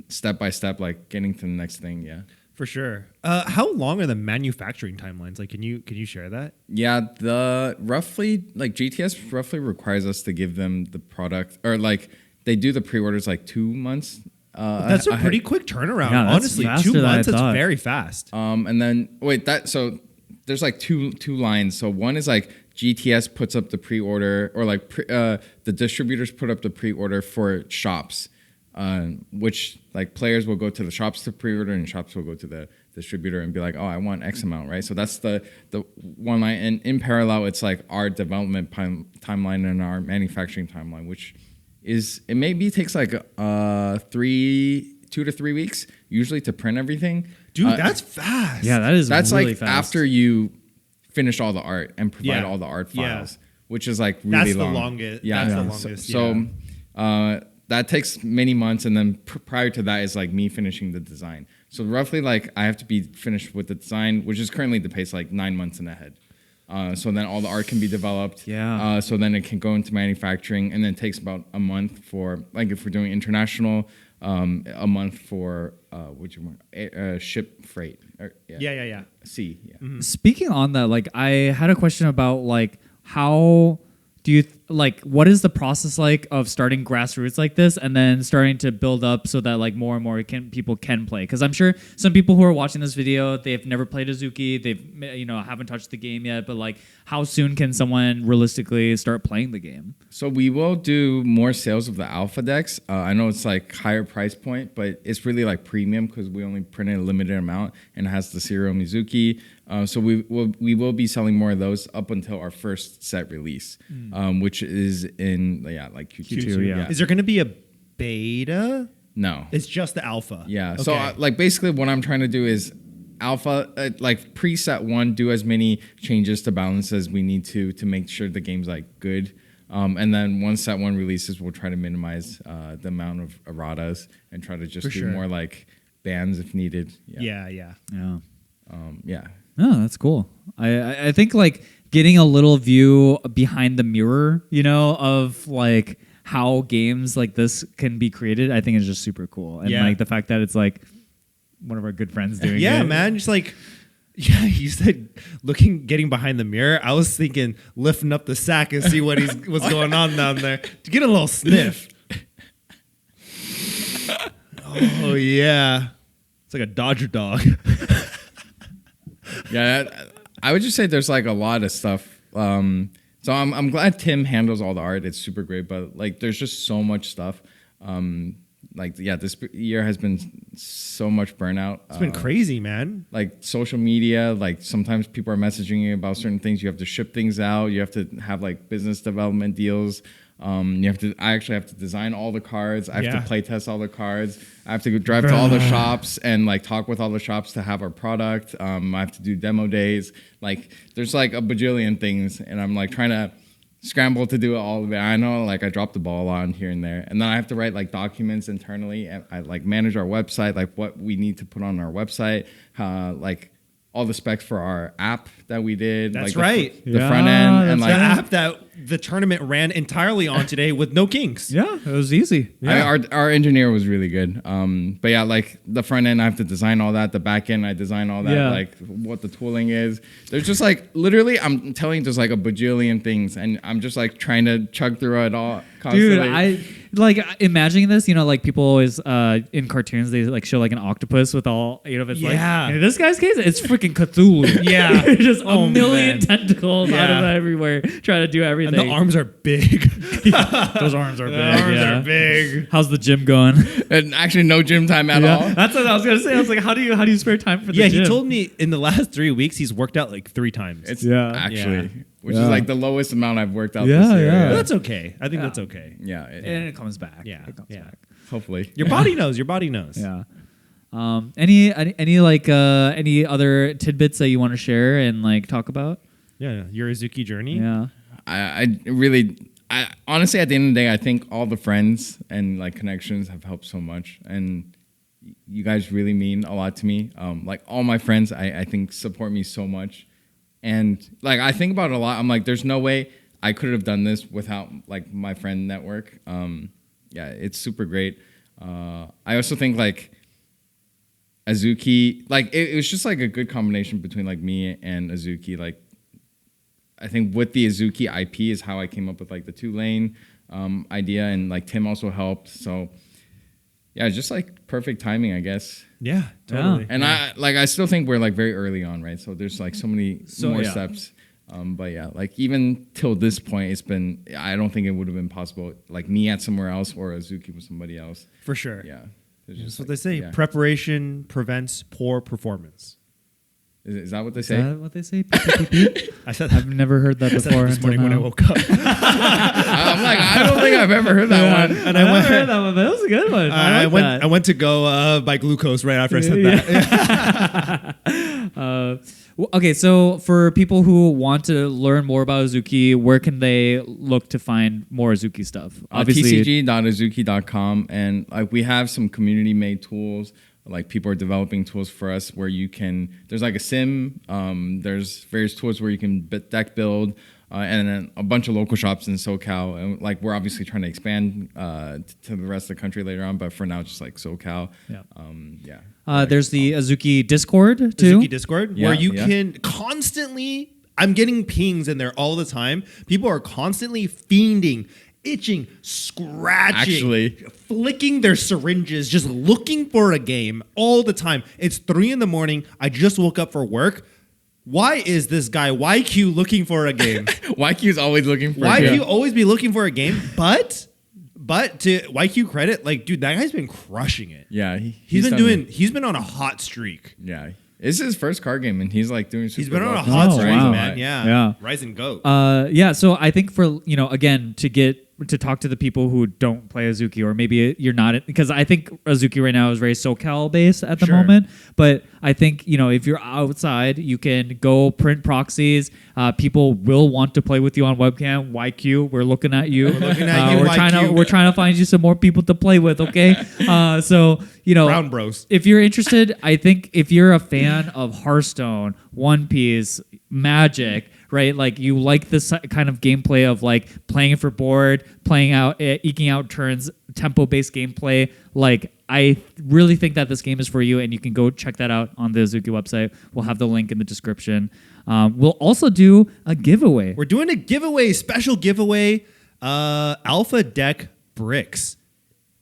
step by step, like getting to the next thing. Yeah. For sure. How long are the manufacturing timelines? Like, can you share that? Yeah, the roughly like GTS roughly requires us to give them the product, or like they do the pre-orders like 2 months. That's a pretty quick turnaround. Yeah, that's honestly, faster 2 than I months. It's thought. very fast. And then so there's like two lines. So one is like GTS puts up the pre-order, or like the distributors put up the pre-order for shops. Which like players will go to the shops to pre-order, and shops will go to the distributor and be like, oh, I want X amount, right? So that's the one line. And in parallel, it's like our development timeline and our manufacturing timeline, which takes like 2 to 3 weeks usually to print everything. Dude, that's fast. Yeah, that's really like fast. after you finish all the art and provide all the art files, which is like really long. The longest. Yeah, that's the longest. So that takes many months, and then prior to that is like me finishing the design. So roughly, like I have to be finished with the design, which is currently the pace like 9 months in ahead. So then all the art can be developed. Yeah. So then it can go into manufacturing, and then it takes about a month for like if we're doing international, a month for ship freight. Yeah. Sea. Yeah. Mm-hmm. Speaking on that, like I had a question about like how do you what is the process like of starting grassroots like this and then starting to build up so that like more and more people can play? Because I'm sure some people who are watching this video, they've never played Azuki, they've haven't touched the game yet, but like how soon can someone realistically start playing the game? So we will do more sales of the alpha decks. I know it's like higher price point, but it's really like premium because we only printed a limited amount and it has the serial Mizuki. So we will be selling more of those up until our first set release, which is in like Q2. Yeah. Yeah. Is there going to be a beta? No. It's just the alpha. Yeah. Okay. So like basically what I'm trying to do is alpha, like preset 1, do as many changes to balance as we need to make sure the game's like good. And then once set 1 releases, we'll try to minimize the amount of erratas and try to just do more like bans if needed. Yeah. Yeah. Oh, that's cool. I think like getting a little view behind the mirror, of like how games like this can be created, I think is just super cool. And like the fact that it's like one of our good friends doing it. Yeah, man. Just like, you said getting behind the mirror. I was thinking lifting up the sack and see what's going on down there. To get a little sniff. Oh, yeah. It's like a Dodger dog. Yeah, I would just say there's like a lot of stuff. So So I'm glad Tim handles all the art. It's super great, but like there's just so much stuff. This year has been so much burnout. It's been crazy, man. Like social media, like sometimes people are messaging you about certain things. You have to ship things out. You have to have like business development deals. I actually have to design all the cards. I have to play test all the cards. I have to go drive to all the shops and like talk with all the shops to have our product. I have to do demo days. Like there's like a bajillion things, and I'm like trying to scramble to do all of it. I know like I dropped the ball on here and there, and then I have to write like documents internally, and I like manage our website, like what we need to put on our website, like all the specs for our app that we did. That's like right. The front end and like the app that the tournament ran entirely on today with no kinks. Yeah, it was easy. Yeah. Our engineer was really good. But yeah, like the front end, I have to design all that. The back end, I design all that, like what the tooling is. There's just like, literally, I'm telling you, there's like a bajillion things. And I'm just like trying to chug through it all constantly. Dude, I like imagining this, like people always in cartoons, they like show like an octopus with all 8 of its legs. In this guy's case, it's freaking Cthulhu. Just a million tentacles out of everywhere trying to do everything. And the arms are big. Those arms are big. Arms are big. How's the gym going? And actually no gym time at all. That's what I was gonna say. I was like, how do you spare time for the gym? He told me in the last 3 weeks he's worked out like 3 times. It's which is like the lowest amount I've worked out this year. Well, that's okay. I think that's okay. Yeah. And it comes back. It comes back. Hopefully. Your body knows. Your body knows. Yeah. Any other tidbits that you want to share and like talk about? Yeah. Your Azuki journey. Yeah. I honestly, at the end of the day, I think all the friends and like connections have helped so much, and you guys really mean a lot to me. Like all my friends, I think support me so much, and like I think about it a lot. I'm like, there's no way I could have done this without like my friend network. It's super great. I also think like Azuki, like it was just like a good combination between like me and Azuki. Like I think with the Azuki IP is how I came up with like the 2-lane idea, and like Tim also helped. So yeah, just like perfect timing, I guess. Yeah, totally. And I still think we're like very early on, right? So there's like so many more steps. But yeah, like even till this point, it's been, I don't think it would have been possible like me at somewhere else or Azuki with somebody else. For sure. Yeah. That's what they say. Yeah. Preparation prevents poor performance. Is that what they say? Is that what they say? PPP? I said I've never heard that before. This morning when I woke up. I'm like, I don't think I've ever heard that one. And I never heard that one, but that was a good one. I went to go buy glucose right after I said that. Okay, so for people who want to learn more about Azuki, where can they look to find more Azuki stuff? Obviously, tcg.azuki.com, and like we have some community-made tools. Like people are developing tools for us where you can. There's like a sim. There's various tools where you can deck build, and then a bunch of local shops in SoCal. And like we're obviously trying to expand to the rest of the country later on, but for now, it's just like SoCal. There's the Azuki Discord too. Azuki Discord, where you can constantly. I'm getting pings in there all the time. People are constantly fiending, itching, scratching, flicking their syringes, just looking for a game all the time. It's 3 a.m. I just woke up for work. Why is this guy YQ looking for a game? YQ's always looking for a game. YQ always be looking for a game, but to YQ credit, like, dude, that guy's been crushing it. Yeah. He's been on a hot streak. Yeah. It's his first card game, and he's like doing super He's been on a well. hot streak, man. Yeah. Rise and go. So I think for, again, to talk to the people who don't play Azuki, or maybe you're not, because I think Azuki right now is very SoCal based at the moment. But I think, if you're outside, you can go print proxies. People will want to play with you on webcam. YQ, we're looking at you. We're trying to find you some more people to play with. Okay. Brown Bros. If you're interested, I think if you're a fan of Hearthstone, One Piece, Magic, right? Like you like this kind of gameplay of like playing for board, playing out, eking out turns, tempo-based gameplay. Like I really think that this game is for you, and you can go check that out on the Azuki website. We'll have the link in the description. We'll also do a giveaway. We're doing a giveaway, special giveaway, Alpha Deck bricks.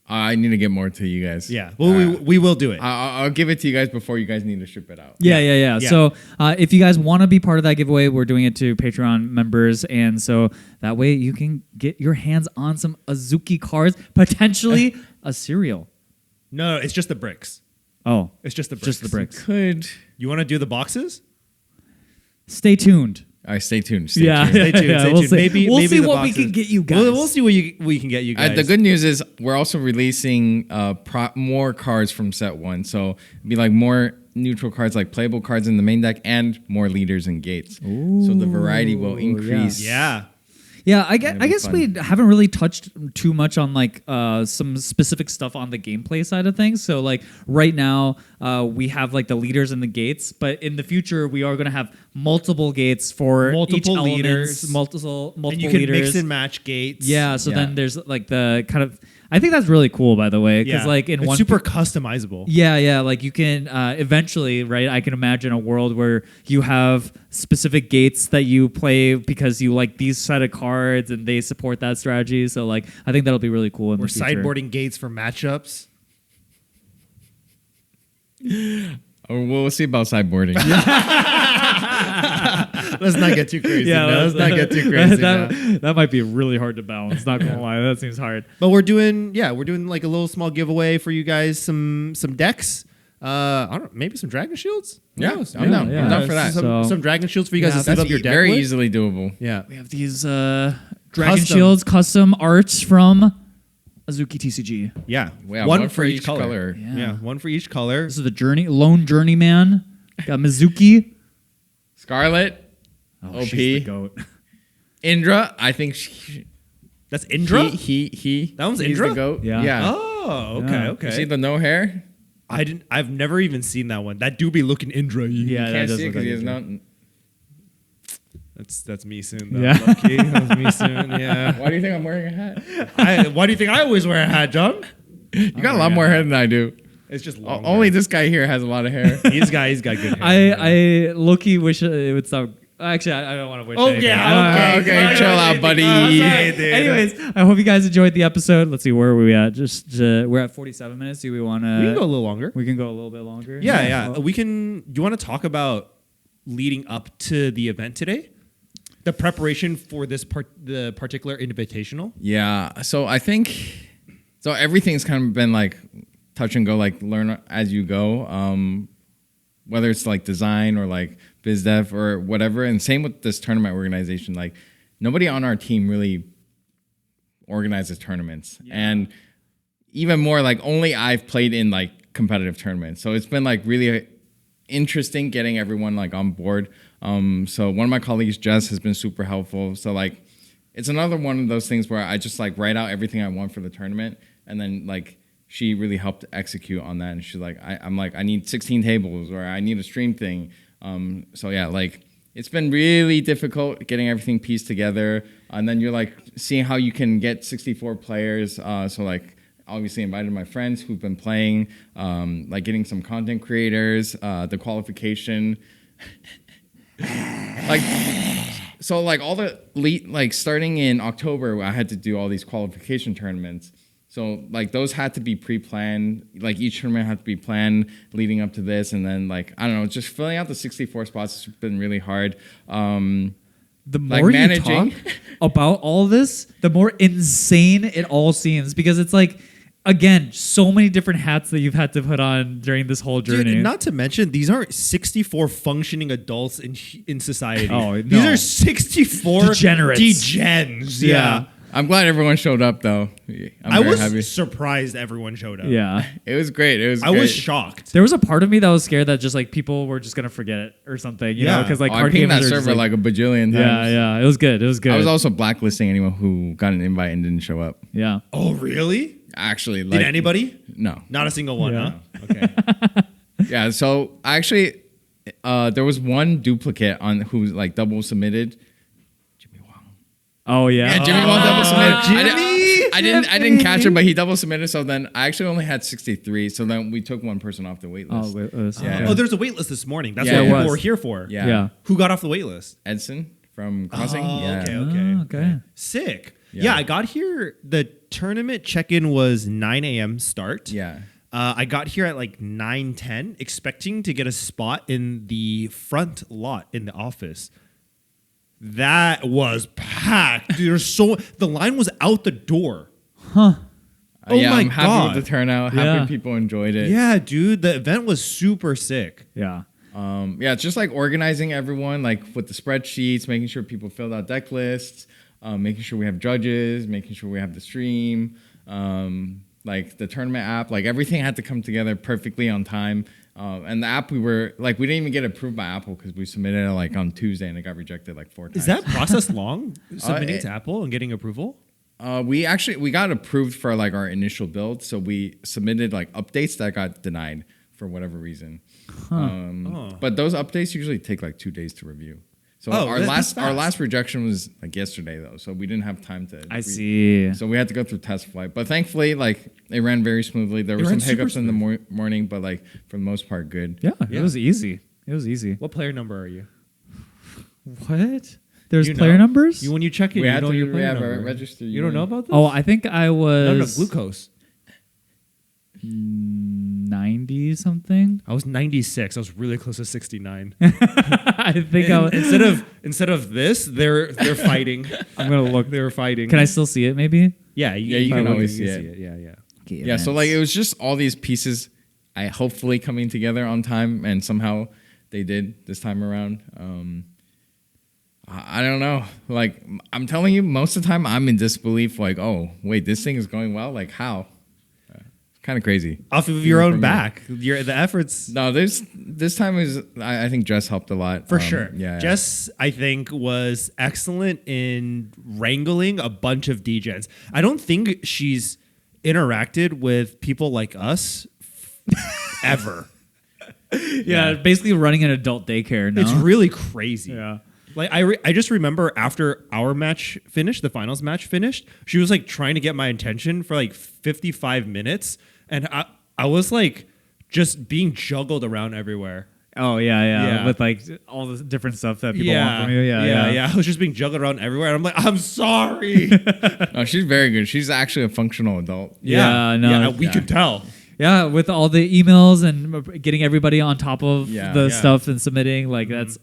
I need to get more to you guys. Yeah. Well, we will do it. I'll give it to you guys before you guys need to ship it out. Yeah. So if you guys want to be part of that giveaway, we're doing it to Patreon members. And so that way you can get your hands on some Azuki cards, potentially a cereal. No, it's just the bricks. Oh, It's just the bricks. just the bricks. You want to do the boxes? Stay tuned. All right, stay tuned. Stay tuned. We'll tuned. see. Maybe We'll see the what we boxes. can get you guys. We'll see what we can get you guys. The good news is we're also releasing more cards from set 1. So it'd be like more neutral cards, like playable cards in the main deck, and more leaders and gates. So the variety will increase. Yeah. Yeah, I guess we haven't really touched too much on like some specific stuff on the gameplay side of things. So like right now we have like the leaders and the gates, but in the future we are going to have multiple gates for each leaders, multiple and you can leaders. Mix and match gates. Yeah, so then there's like the kind of I think that's really cool, by the way, because like in it's one super customizable. Yeah, like you can eventually, right? I can imagine a world where you have specific gates that you play because you like these set of cards and they support that strategy. So like, I think that'll be really cool in We're the future. sideboarding gates for matchups. We'll see about sideboarding. Let's not get too crazy. Yeah, let's not get too crazy. that might be really hard to balance. Not gonna lie, that seems hard. But we're doing like a little small giveaway for you guys. Some decks. I don't know, maybe some Dragon Shields. Yeah, Who knows? I'm down. Yeah. I'm down for that. Some Dragon Shields for you guys to set That's up your deck very with. easily doable. Yeah. We have these Dragon Custom. Shields custom arts from Azuki TCG. Yeah. We have one for each color. Yeah. One for each color. This is the Lone Journeyman. Got Mizuki. Scarlet, Oh, OP. she's the goat. Indra, I think That's Indra? he. That one's he's Indra? the goat. Yeah. Oh, okay, Yeah. okay. You see the no hair? I've never even seen that one. That do be looking Indra. Yeah, that Can't does see it look because he like has Indra. no. That's me soon. Though. Yeah. Low-key. That's me soon. Yeah. Why do you think I'm wearing a hat? Why do you think I always wear a hat, John? You got a lot more hair than I do. It's just long. Only this guy here has a lot of hair. he's got good hair. I low-key wish it would stop. Actually, I don't want to wish. Oh, anything. yeah, okay, chill out, buddy. Okay, dude. Anyways, I hope you guys enjoyed the episode. Let's see, where are we at? Just we're at 47 minutes. Do we want to? We can go a little longer. We can go a little bit longer. Yeah. Well, We can. Do you want to talk about leading up to the event today? The preparation for the particular invitational. Yeah. So I think everything's kind of been like touch and go, like learn as you go. Whether it's like design or like biz dev or whatever. And same with this tournament organization. Like nobody on our team really organizes tournaments. Yeah. And even more like only I've played in like competitive tournaments. So it's been like really interesting getting everyone like on board. So one of my colleagues, Jess, has been super helpful. So like it's another one of those things where I just like write out everything I want for the tournament, and then like she really helped execute on that. And she's like, I'm like, I need 16 tables, or I need a stream thing. So yeah, like it's been really difficult getting everything pieced together. And then you're like seeing how you can get 64 players. So like obviously invited my friends who've been playing, like getting some content creators, the qualification. Like, so like all the like starting in October, I had to do all these qualification tournaments. So like those had to be pre-planned. Like each tournament had to be planned leading up to this, and then like I don't know, just filling out the 64 spots has been really hard. The like more managing. you talk about all this, the more insane it all seems, because it's like, again, so many different hats that you've had to put on during this whole journey. Dude, not to mention, these aren't 64 functioning adults in society. Oh, no. These are 64 Degenerates. degens. Yeah. I'm glad everyone showed up though. I was happy. surprised everyone showed up. Yeah. It was great. I was shocked. There was a part of me that was scared that just like people were just gonna forget it or something, you know, because like I card pinged gamers that are server just, like a bajillion times. yeah, it was good. It was good. I was also blacklisting anyone who got an invite and didn't show up. yeah. Oh, really? Actually, like, Did anybody? No. Not a single one, Yeah. huh? Okay. Yeah. So actually, there was one duplicate on who like double submitted. Jimmy Wong. Oh yeah. Yeah, Jimmy Wong double submitted. Jimmy! I didn't catch him, but he double submitted. So then I actually only had 63. So then we took one person off the wait list. Yeah. Oh, there's a wait list this morning. That's Yeah, what it people was. were here for. Yeah. Yeah. Who got off the wait list? Edson from Crossing. Oh, yeah. okay. Okay. Sick. Yeah, I got here. The tournament check-in was 9 a.m. start. Yeah. I got here at like 9:10, expecting to get a spot in the front lot in the office. That was packed. Dude, the line was out the door. Huh. Oh yeah, my I'm happy God. with the turnout. Yeah. Happy people enjoyed it. Yeah, dude, the event was super sick. Yeah. Yeah, it's just like organizing everyone, like with the spreadsheets, making sure people filled out deck lists, making sure we have judges, making sure we have the stream, like the tournament app, like everything had to come together perfectly on time. And the app we didn't even get approved by Apple because we submitted it like on Tuesday and it got rejected like 4 times. Is that process long? Submitting to Apple and getting approval? We got approved for like our initial build, so we submitted like updates that got denied for whatever reason. But those updates usually take like 2 days to review. So our last rejection was like yesterday though, so we didn't have time to. I see. So we had to go through test flight, but thankfully like it ran very smoothly. There were some hiccups in the morning, but like for the most part, good. Yeah, it was easy. It was easy. What player number are you? What? There's player numbers? When you check it, We you had know to your player number. register. You don't know about this? Oh, I think I was No, glucose. 90 something. I was 96. I was really close to 69. I think I was. Instead of this, they're fighting. I'm gonna look. They were fighting. Can I still see it? Maybe. Yeah, you can always see it. Yeah. Okay, Yeah, so like it was just all these pieces, hopefully coming together on time, and somehow they did this time around. I don't know. Like I'm telling you, most of the time I'm in disbelief. Like, oh wait, this thing is going well. Like how? It's kind of crazy. Off of your own back, the efforts. No, this time is. I think Jess helped a lot For sure. Yeah, Jess, I think, was excellent in wrangling a bunch of DJs. I don't think she's interacted with people like us ever. Yeah, basically running an adult daycare now. It's really crazy. Yeah. Like I just remember after our match finished, the finals match finished, she was like trying to get my attention for like 55 minutes, and I was like just being juggled around everywhere. Oh yeah. With like all the different stuff that people want from you. Yeah. I was just being juggled around everywhere. And I'm like, I'm sorry. No, she's very good. She's actually a functional adult. We could tell. Yeah, with all the emails and getting everybody on top of the stuff and submitting, like that's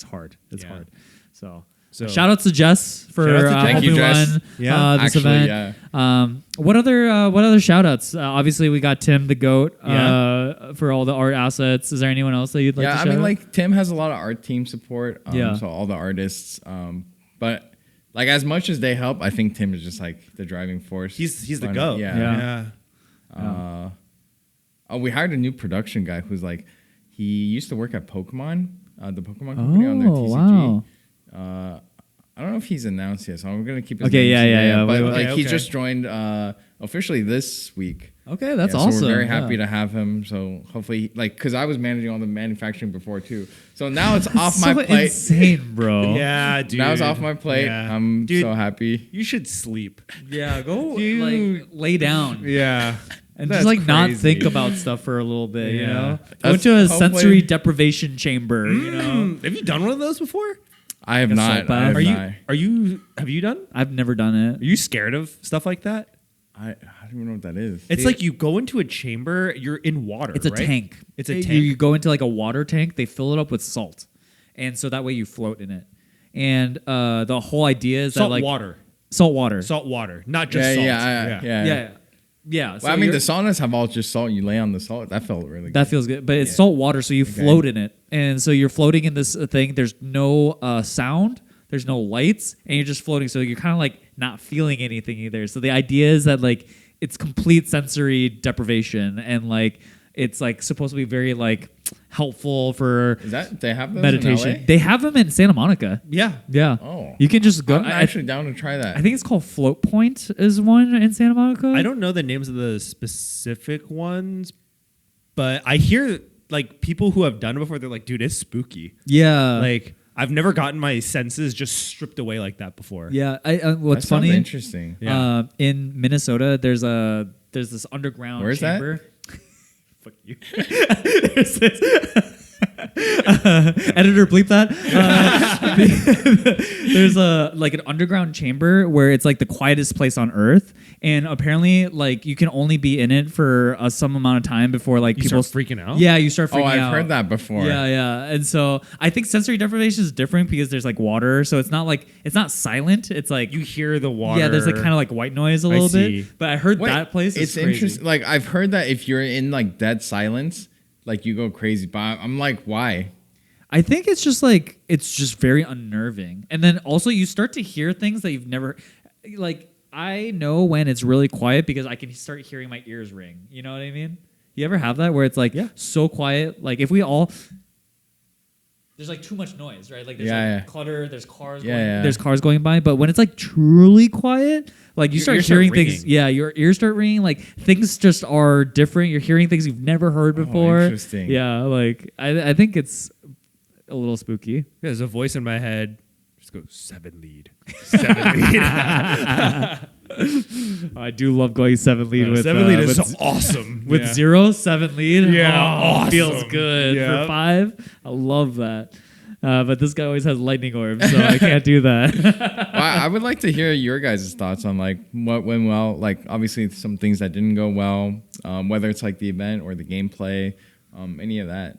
hard. It's hard. So shout out to Jess for helping run this event. What other shout outs? Obviously, we got Tim the GOAT for all the art assets. Is there anyone else that you'd like to shout out? Like Tim has a lot of art team support. So all the artists. But like as much as they help, I think Tim is just like the driving force. He's the GOAT. We hired a new production guy who's like, he used to work at Pokemon, the Pokemon company on their TCG. Wow. I don't know if he's announced yet, so I'm gonna keep his Okay, name. But he just joined officially this week. Okay, that's awesome. awesome. So we're very happy to have him. So hopefully, like, because I was managing all the manufacturing before too. So now it's off my plate. Insane, bro. Yeah, dude. Now it's off my plate. Yeah. I'm so happy. You should sleep. Yeah, go like lay down. Yeah. And That's just like not crazy. think about stuff for a little bit, you know? Go That's into a hopefully- sensory deprivation chamber, you know? Have you done one of those before? I have not. bad. I have Have you done? I've never done it. Are you scared of stuff like that? I don't even know what that is. It's like you go into a chamber, you're in water. It's a right? tank. It's a You tank. go into like a water tank, they fill it up with salt. And so that way you float in it. And the whole idea is that like salt water, not just salt. Yeah. Well, So I mean, the saunas have all just salt. You lay on the salt. That felt really good. that feels good, but it's salt water, so you float in it, and so you're floating in this thing. There's no sound, there's no lights, and you're just floating. So you're kind of like not feeling anything either. So the idea is that like it's complete sensory deprivation, and like it's like supposed to be very like helpful for Is that they have those meditation. in LA? They have them in Santa Monica. Yeah. Oh. You can just go. I'm actually down to try that. I think it's called Float Point is one in Santa Monica. I don't know the names of the specific ones, but I hear like people who have done it before. They're like, dude, it's spooky. Yeah. Like I've never gotten my senses just stripped away like that before. Yeah. What's That sounds funny? interesting. Yeah. In Minnesota, there's this underground Where's chamber. that? Fuck you. There's this Editor, bleep that. There's like an underground chamber where it's like the quietest place on Earth, and apparently like you can only be in it for some amount of time before like You people start freaking out? Yeah, you start freaking out. I've heard that before. Yeah. And so I think sensory deprivation is different because there's like water, so it's not silent. It's like You hear the water. yeah, there's like kind of like white noise a little bit. But I heard that place is It's crazy. interesting. Like I've heard that if you're in like dead silence, like you go crazy. But I'm like, why? I think it's just very unnerving. And then also you start to hear things that you've never like I know when it's really quiet because I can start hearing my ears ring. You know what I mean? You ever have that where it's like so quiet? Like if we all there's like too much noise, right? Like there's clutter, there's cars there's cars going by, but when it's like truly quiet, like you start hearing things, your ears start ringing, like things just are different. You're hearing things you've never heard before. Interesting. Yeah, like I think it's a little spooky. There's a voice in my head. Just go 7 lead. 7 lead. I do love going 7 lead with 7 lead is so awesome. With 7 lead. Yeah, awesome. Feels good. Yeah. For 5, I love that. But this guy always has lightning orbs, so I can't do that. I would like to hear your guys' thoughts on like what went well. Like obviously some things that didn't go well, whether it's like the event or the gameplay, any of that.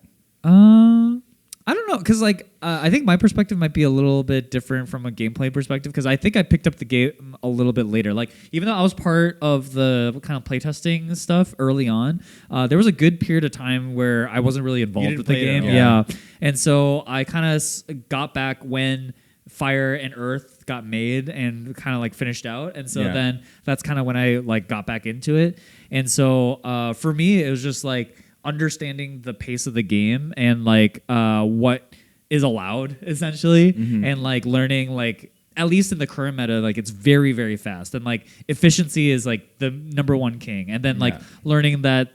I don't know, because like I think my perspective might be a little bit different from a gameplay perspective, because I think I picked up the game a little bit later. Like even though I was part of the kind of playtesting stuff early on, there was a good period of time where I wasn't really involved with the game. Yeah, and so I kind of got back when Fire and Earth got made and kind of like finished out, and so then that's kind of when I like got back into it. And so for me, it was just like understanding the pace of the game and like what is allowed essentially, and like learning like at least in the current meta, like it's very, very fast, and like efficiency is like the number one king, and then like learning that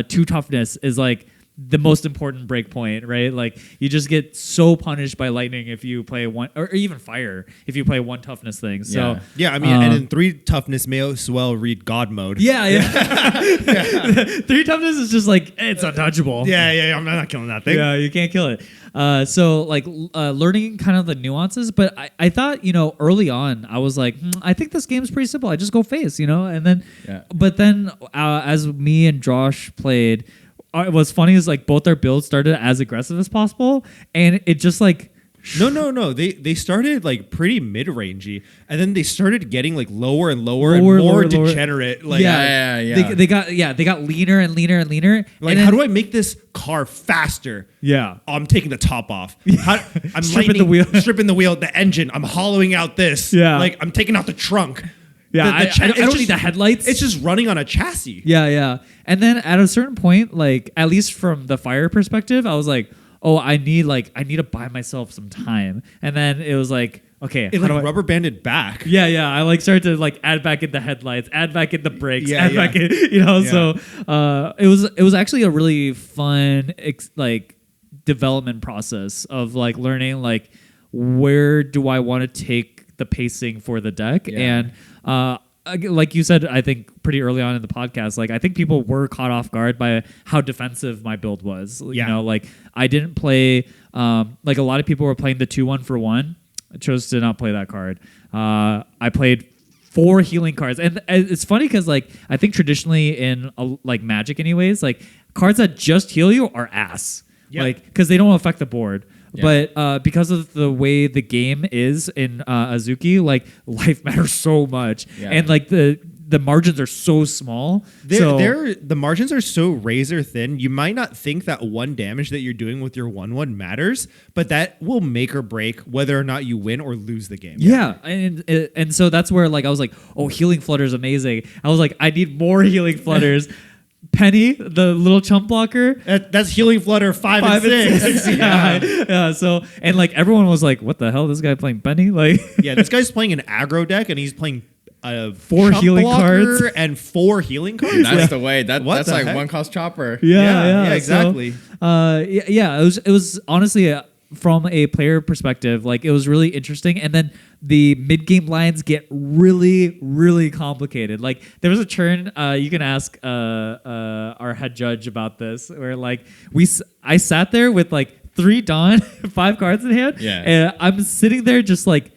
2 toughness is like the most important break point, right? Like you just get so punished by lightning if you play one, or even fire if you play 1 toughness thing. So yeah, I mean, and in 3 toughness may as well read God mode. 3 toughness is just like it's untouchable. Yeah, I'm not killing that thing. Yeah, you can't kill it. So like learning kind of the nuances, but I thought, you know, early on I was like, I think this game's pretty simple. I just go face, you know, and then but then as me and Josh played, what's funny is like both our builds started as aggressive as possible, and it just like no. They started like pretty mid-rangey, and then they started getting like lower and lower and more degenerate. Like They got leaner and leaner and leaner. Like, and how do I make this car faster? Yeah, I'm taking the top off. I'm stripping the wheel, the engine. I'm hollowing out this. Yeah, like I'm taking out the trunk. Yeah, I don't need the headlights. It's just running on a chassis. Yeah. And then at a certain point, like at least from the Fire perspective, I was like, oh, I need to buy myself some time. And then it was like, okay, it like rubber banded back. Yeah. I like started to like add back in the headlights, add back in the brakes, back in, you know. So it was actually a really fun like development process of like learning like where do I want to take the pacing for the deck. And like you said, I think pretty early on in the podcast, like I think people were caught off guard by how defensive my build was. You know, like I didn't play like a lot of people were playing the 2-1 for 1. I chose to not play that card. I played 4 healing cards, and it's funny because like I think traditionally in like Magic anyways, like cards that just heal you are ass. Like because they don't affect the board. But because of the way the game is in Azuki, like life matters so much, and like the margins are so small. The margins are so razor thin. You might not think that 1 damage that you're doing with your 1/1 matters, but that will make or break whether or not you win or lose the game. And so that's where like I was like, oh, healing flutter is amazing. I was like, I need more healing flutters. Penny, the little chump blocker. That's healing flutter 5 and 6. Yeah. So and like everyone was like, "What the hell? This guy playing Penny?" Like, this guy's playing an aggro deck and he's playing 4 healing cards and 4 healing cards. That's the way. That's like heck? 1 cost chopper. Yeah, exactly. So, it was honestly from a player perspective, like it was really interesting, and then the mid-game lines get really, really complicated. Like there was a turn, you can ask our head judge about this, where like I sat there with like 3 Dawn, 5 cards in hand, and I'm sitting there just like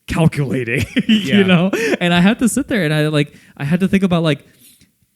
calculating, you know, and I had to sit there and I had to think about like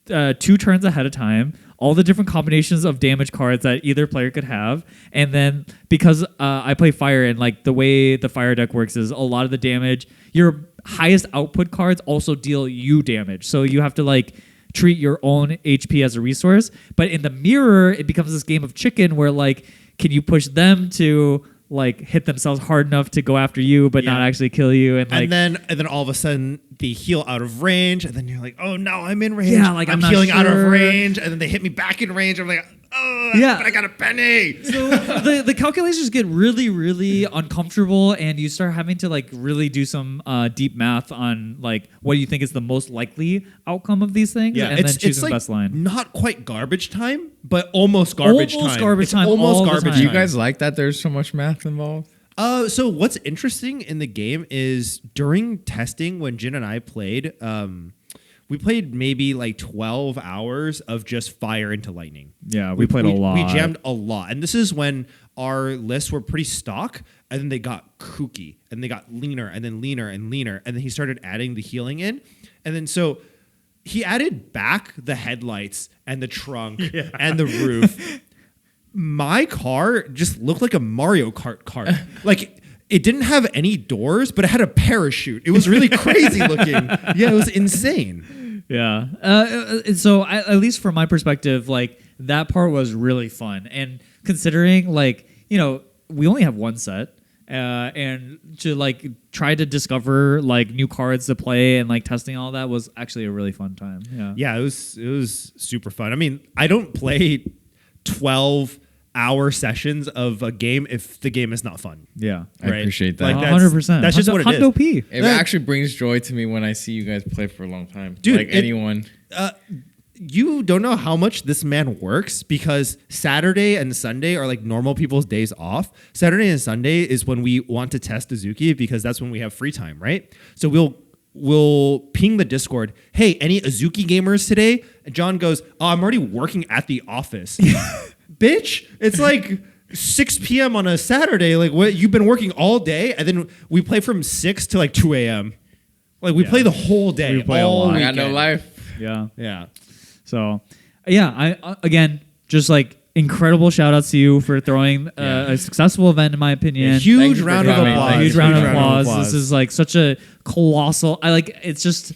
2 turns ahead of time, all the different combinations of damage cards that either player could have, and then because I play fire and like the way the fire deck works is a lot of the damage, your highest output cards also deal you damage, so you have to like treat your own HP as a resource. But in the mirror, it becomes this game of chicken where like, can you push them to like hit themselves hard enough to go after you but not actually kill you, and then all of a sudden they heal out of range, and then you're like, oh no, I'm in range. Yeah, like I'm healing out of range, and then they hit me back in range. I'm like, oh, but I got a penny. So the calculations get really, really uncomfortable, and you start having to like really do some deep math on like what do you think is the most likely outcome of these things, and then choosing the best line. Not quite garbage time, but almost garbage time. Almost garbage time. Do you guys like that there's so much math involved? So what's interesting in the game is during testing when Jin and I played, we played maybe like 12 hours of just fire into lightning. Yeah, we played a lot. We jammed a lot. And this is when our lists were pretty stock, and then they got kooky, and they got leaner, and then leaner and leaner. And then he started adding the healing in. And then so he added back the headlights and the trunk and the roof. My car just looked like a Mario Kart cart. Like, it didn't have any doors, but it had a parachute. It was really crazy looking. Yeah, it was insane. Yeah. So at least from my perspective, like that part was really fun. And considering like, you know, we only have one set, and to like try to discover like new cards to play and like testing all that was actually a really fun time. Yeah. Yeah, it was super fun. I mean, I don't play 12-hour sessions of a game if the game is not fun. Yeah, I appreciate that. Like 100%. That's just what it is. Hundo P. It actually brings joy to me when I see you guys play for a long time. Dude, like anyone. You don't know how much this man works, because Saturday and Sunday are like normal people's days off. Saturday and Sunday is when we want to test Azuki, because that's when we have free time, right? So we'll ping the Discord, hey, any Azuki gamers today? And John goes, oh, I'm already working at the office. Bitch, it's like 6 p.m. on a Saturday. Like, what? You've been working all day? And then we play from 6 to like 2 a.m. Like, we play the whole day. We play a lot. I got no life. Yeah. Yeah. So, yeah, I again, just like incredible shout outs to you for throwing a successful event, in my opinion. Huge round of applause. Huge round of applause. This is like such a colossal, it's just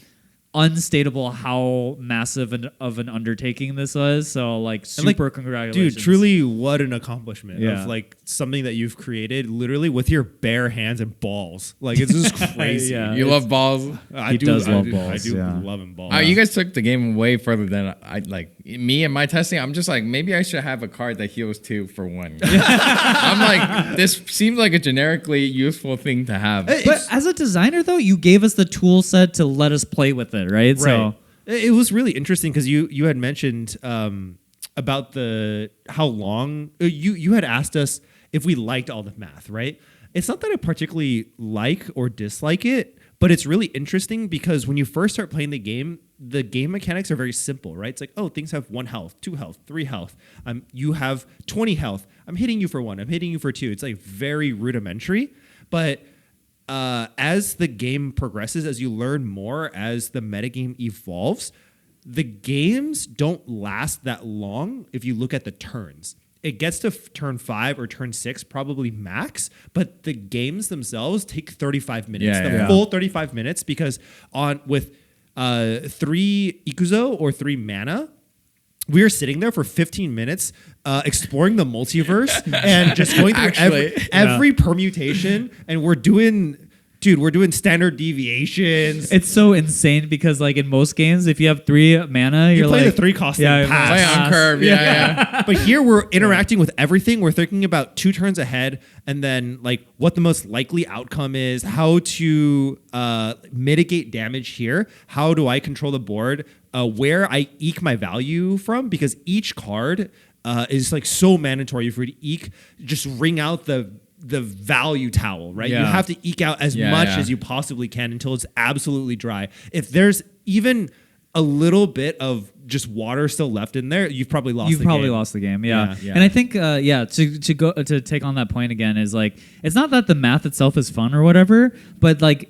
unstatable how massive of an undertaking this was. So like super congratulations. Dude, truly what an accomplishment Yeah. of like something that you've created literally with your bare hands and balls. Like, it's just crazy. Yeah. You love balls. He does love balls. I do yeah. love him balls. You guys took the game way further than I like. Me and my testing, I'm just like, maybe I should have a card that heals 2 for 1. I'm like, this seems like a generically useful thing to have. But as a designer, though, you gave us the tool set to let us play with it, right? So it was really interesting because you had mentioned about how long you had asked us if we liked all the math, right? It's not that I particularly like or dislike it, but it's really interesting because when you first start playing the game mechanics are very simple, right? It's like, oh, things have 1 health, 2 health, 3 health. You have 20 health. I'm hitting you for 1. I'm hitting you for 2. It's like very rudimentary, but as the game progresses, as you learn more, as the metagame evolves, the games don't last that long if you look at the turns. It gets to turn 5 or turn 6, probably max, but the games themselves take 35 minutes. Full 35 minutes, because with 3 Ikuzo or 3 mana, we were sitting there for 15 minutes exploring the multiverse and just going through every permutation, and we're doing standard deviations. it's so insane because like in most games, if you have 3 mana, you you're play like the 3 cost and pass. Play on curve, yeah. But here we're interacting with everything. We're thinking about 2 turns ahead, and then like what the most likely outcome is, how to mitigate damage here, how do I control the board, where I eke my value from, because each card is like so mandatory for you to eke, just ring out the value towel, right? Yeah. You have to eke out as much as you possibly can until it's absolutely dry. If there's even a little bit of just water still left in there, you've probably lost the game. Yeah. Yeah. And I think to take on that point again is like, it's not that the math itself is fun or whatever, but like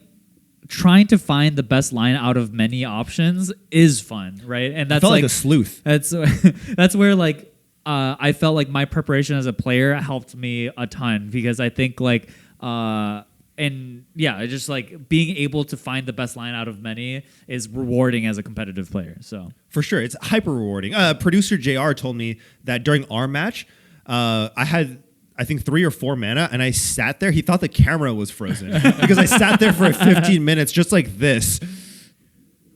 trying to find the best line out of many options is fun, right? And that's I felt like a sleuth. That's where like I felt like my preparation as a player helped me a ton, because I think like just like being able to find the best line out of many is rewarding as a competitive player. So For sure, it's hyper rewarding. Producer JR told me that during our match, I had, I think, 3 or 4 mana, and I sat there. He thought the camera was frozen because I sat there for 15 minutes just like this.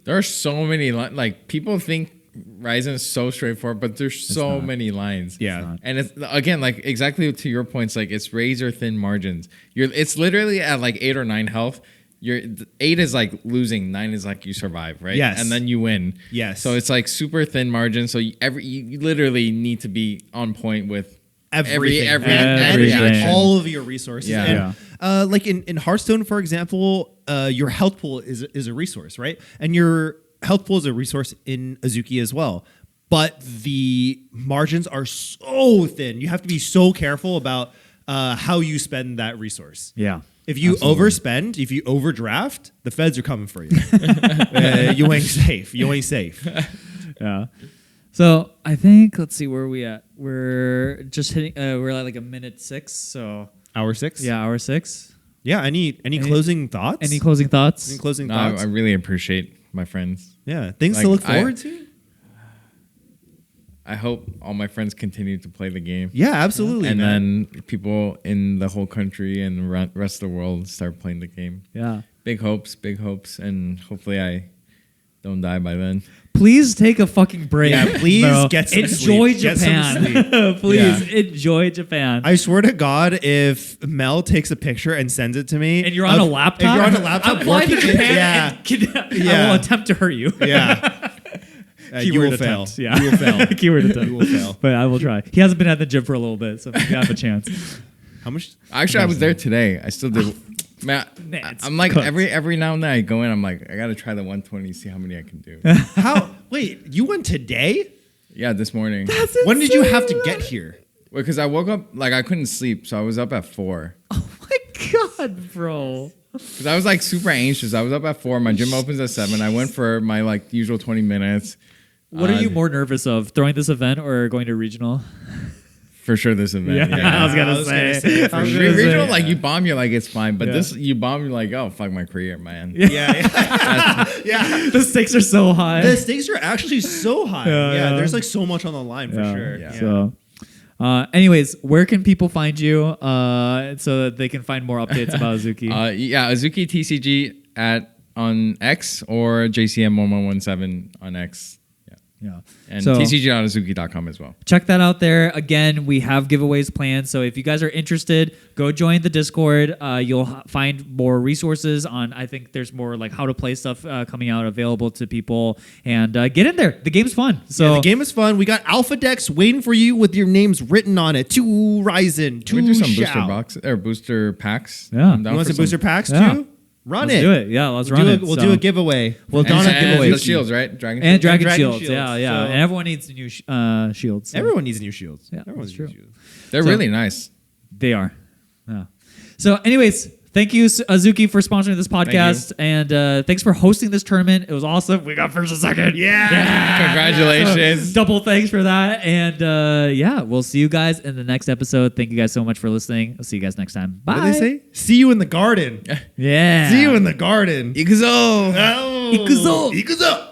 There are so many like people think Ryzen is so straightforward, but there's so many lines. Yeah. And it's again like exactly to your points, like it's razor thin margins. It's literally at like 8 or 9 health. 8 is like losing, 9 is like you survive, right? Yes. And then you win. Yes. So it's like super thin margins. So you literally need to be on point with Everything. every Everything. all of your resources. Yeah. And, like in Hearthstone, for example, your health pool is a resource, right? And your health pool is a resource in Azuki as well. But the margins are so thin. You have to be so careful about how you spend that resource. yeah. If you overspend, if you overdraft, the feds are coming for you. You ain't safe. You ain't safe. Yeah. So I think, let's see, where are we at? We're just hitting, we're at like a minute 6. So Hour 6? yeah, hour 6. Yeah. Any closing thoughts? Any closing thoughts? Any closing No, thoughts? I really appreciate my friends. Yeah. Things Like, to look forward to? I hope all my friends continue to play the game. Yeah, absolutely. And man. then people in the whole country and the rest of the world start playing the game. Yeah. Big hopes, and hopefully I don't die by then. Please take a fucking break. Yeah, please bro. get some enjoy sleep. Get some Japan. Please enjoy Japan. I swear to God, if Mel takes a picture and sends it to me, and you're on a laptop. if you're on a laptop, I'm flying to working- Japan. I will attempt to hurt you. yeah, you will fail. attempt. Yeah. You will fail. Keyword attempt. You will fail. But I will try. He hasn't been at the gym for a little bit, so maybe I have a chance. How much? Actually, I was there today. I still did. Man, it's I'm like cooked. every now and then I go in. I'm like, I gotta try the 120, see how many I can do. How? Wait, you went today? Yeah, this morning. When did you have to get here? Because I woke up like I couldn't sleep, so I was up at 4. Oh my god, bro. Because I was like super anxious. I was up at 4. My gym opens at 7. I went for my like usual 20 minutes. What are you more nervous of, throwing this event or going to regional? For sure, this event. I was gonna say. for I was sure. gonna say. Regional, like you bomb, you're like it's fine, but Yeah. this you bomb, you're like, oh fuck my career, man. Yeah, yeah. The stakes are so high. The stakes are actually so high. Yeah, Yeah, yeah. there's like so much on the line for sure. Yeah. So, anyways, where can people find you so that they can find more updates about Azuki? Yeah, Azuki TCG on X or JCM 1117 on X. yeah. And So- tcg.azuki.com as well. Check that out there. Again, we have giveaways planned. So if you guys are interested, go join the Discord. You'll find more resources on, I think there's more like how to play stuff coming out available to people. And get in there. The game's fun. So Yeah, the game is fun. We got alpha decks waiting for you with your names written on it. To Ryzen, to We do some Xell. booster boxes or booster packs. Yeah. I'm down You want for some booster packs Yeah. too? Run let's it. do it. Yeah, let's We'll run do it. We'll So- do a giveaway. We'll And, don a and giveaway. the shields, right? Dragon And shields? Dragon Dragon Shields. Shields, Yeah, yeah. so- And everyone needs new shields. So Everyone needs new shields. Yeah, Everyone that's needs new true. shields. They're So- really nice. They are. Yeah. So, anyways, thank you, Azuki, for sponsoring this podcast. And thanks for hosting this tournament. It was awesome. We got first and second. Congratulations. Double thanks for that. And yeah, we'll see you guys in the next episode. Thank you guys so much for listening. I'll see you guys next time. Bye. What did they say? See you in the garden. Yeah. See you in the garden. Ikuzo! Oh. Ikuzo. Ikuzo.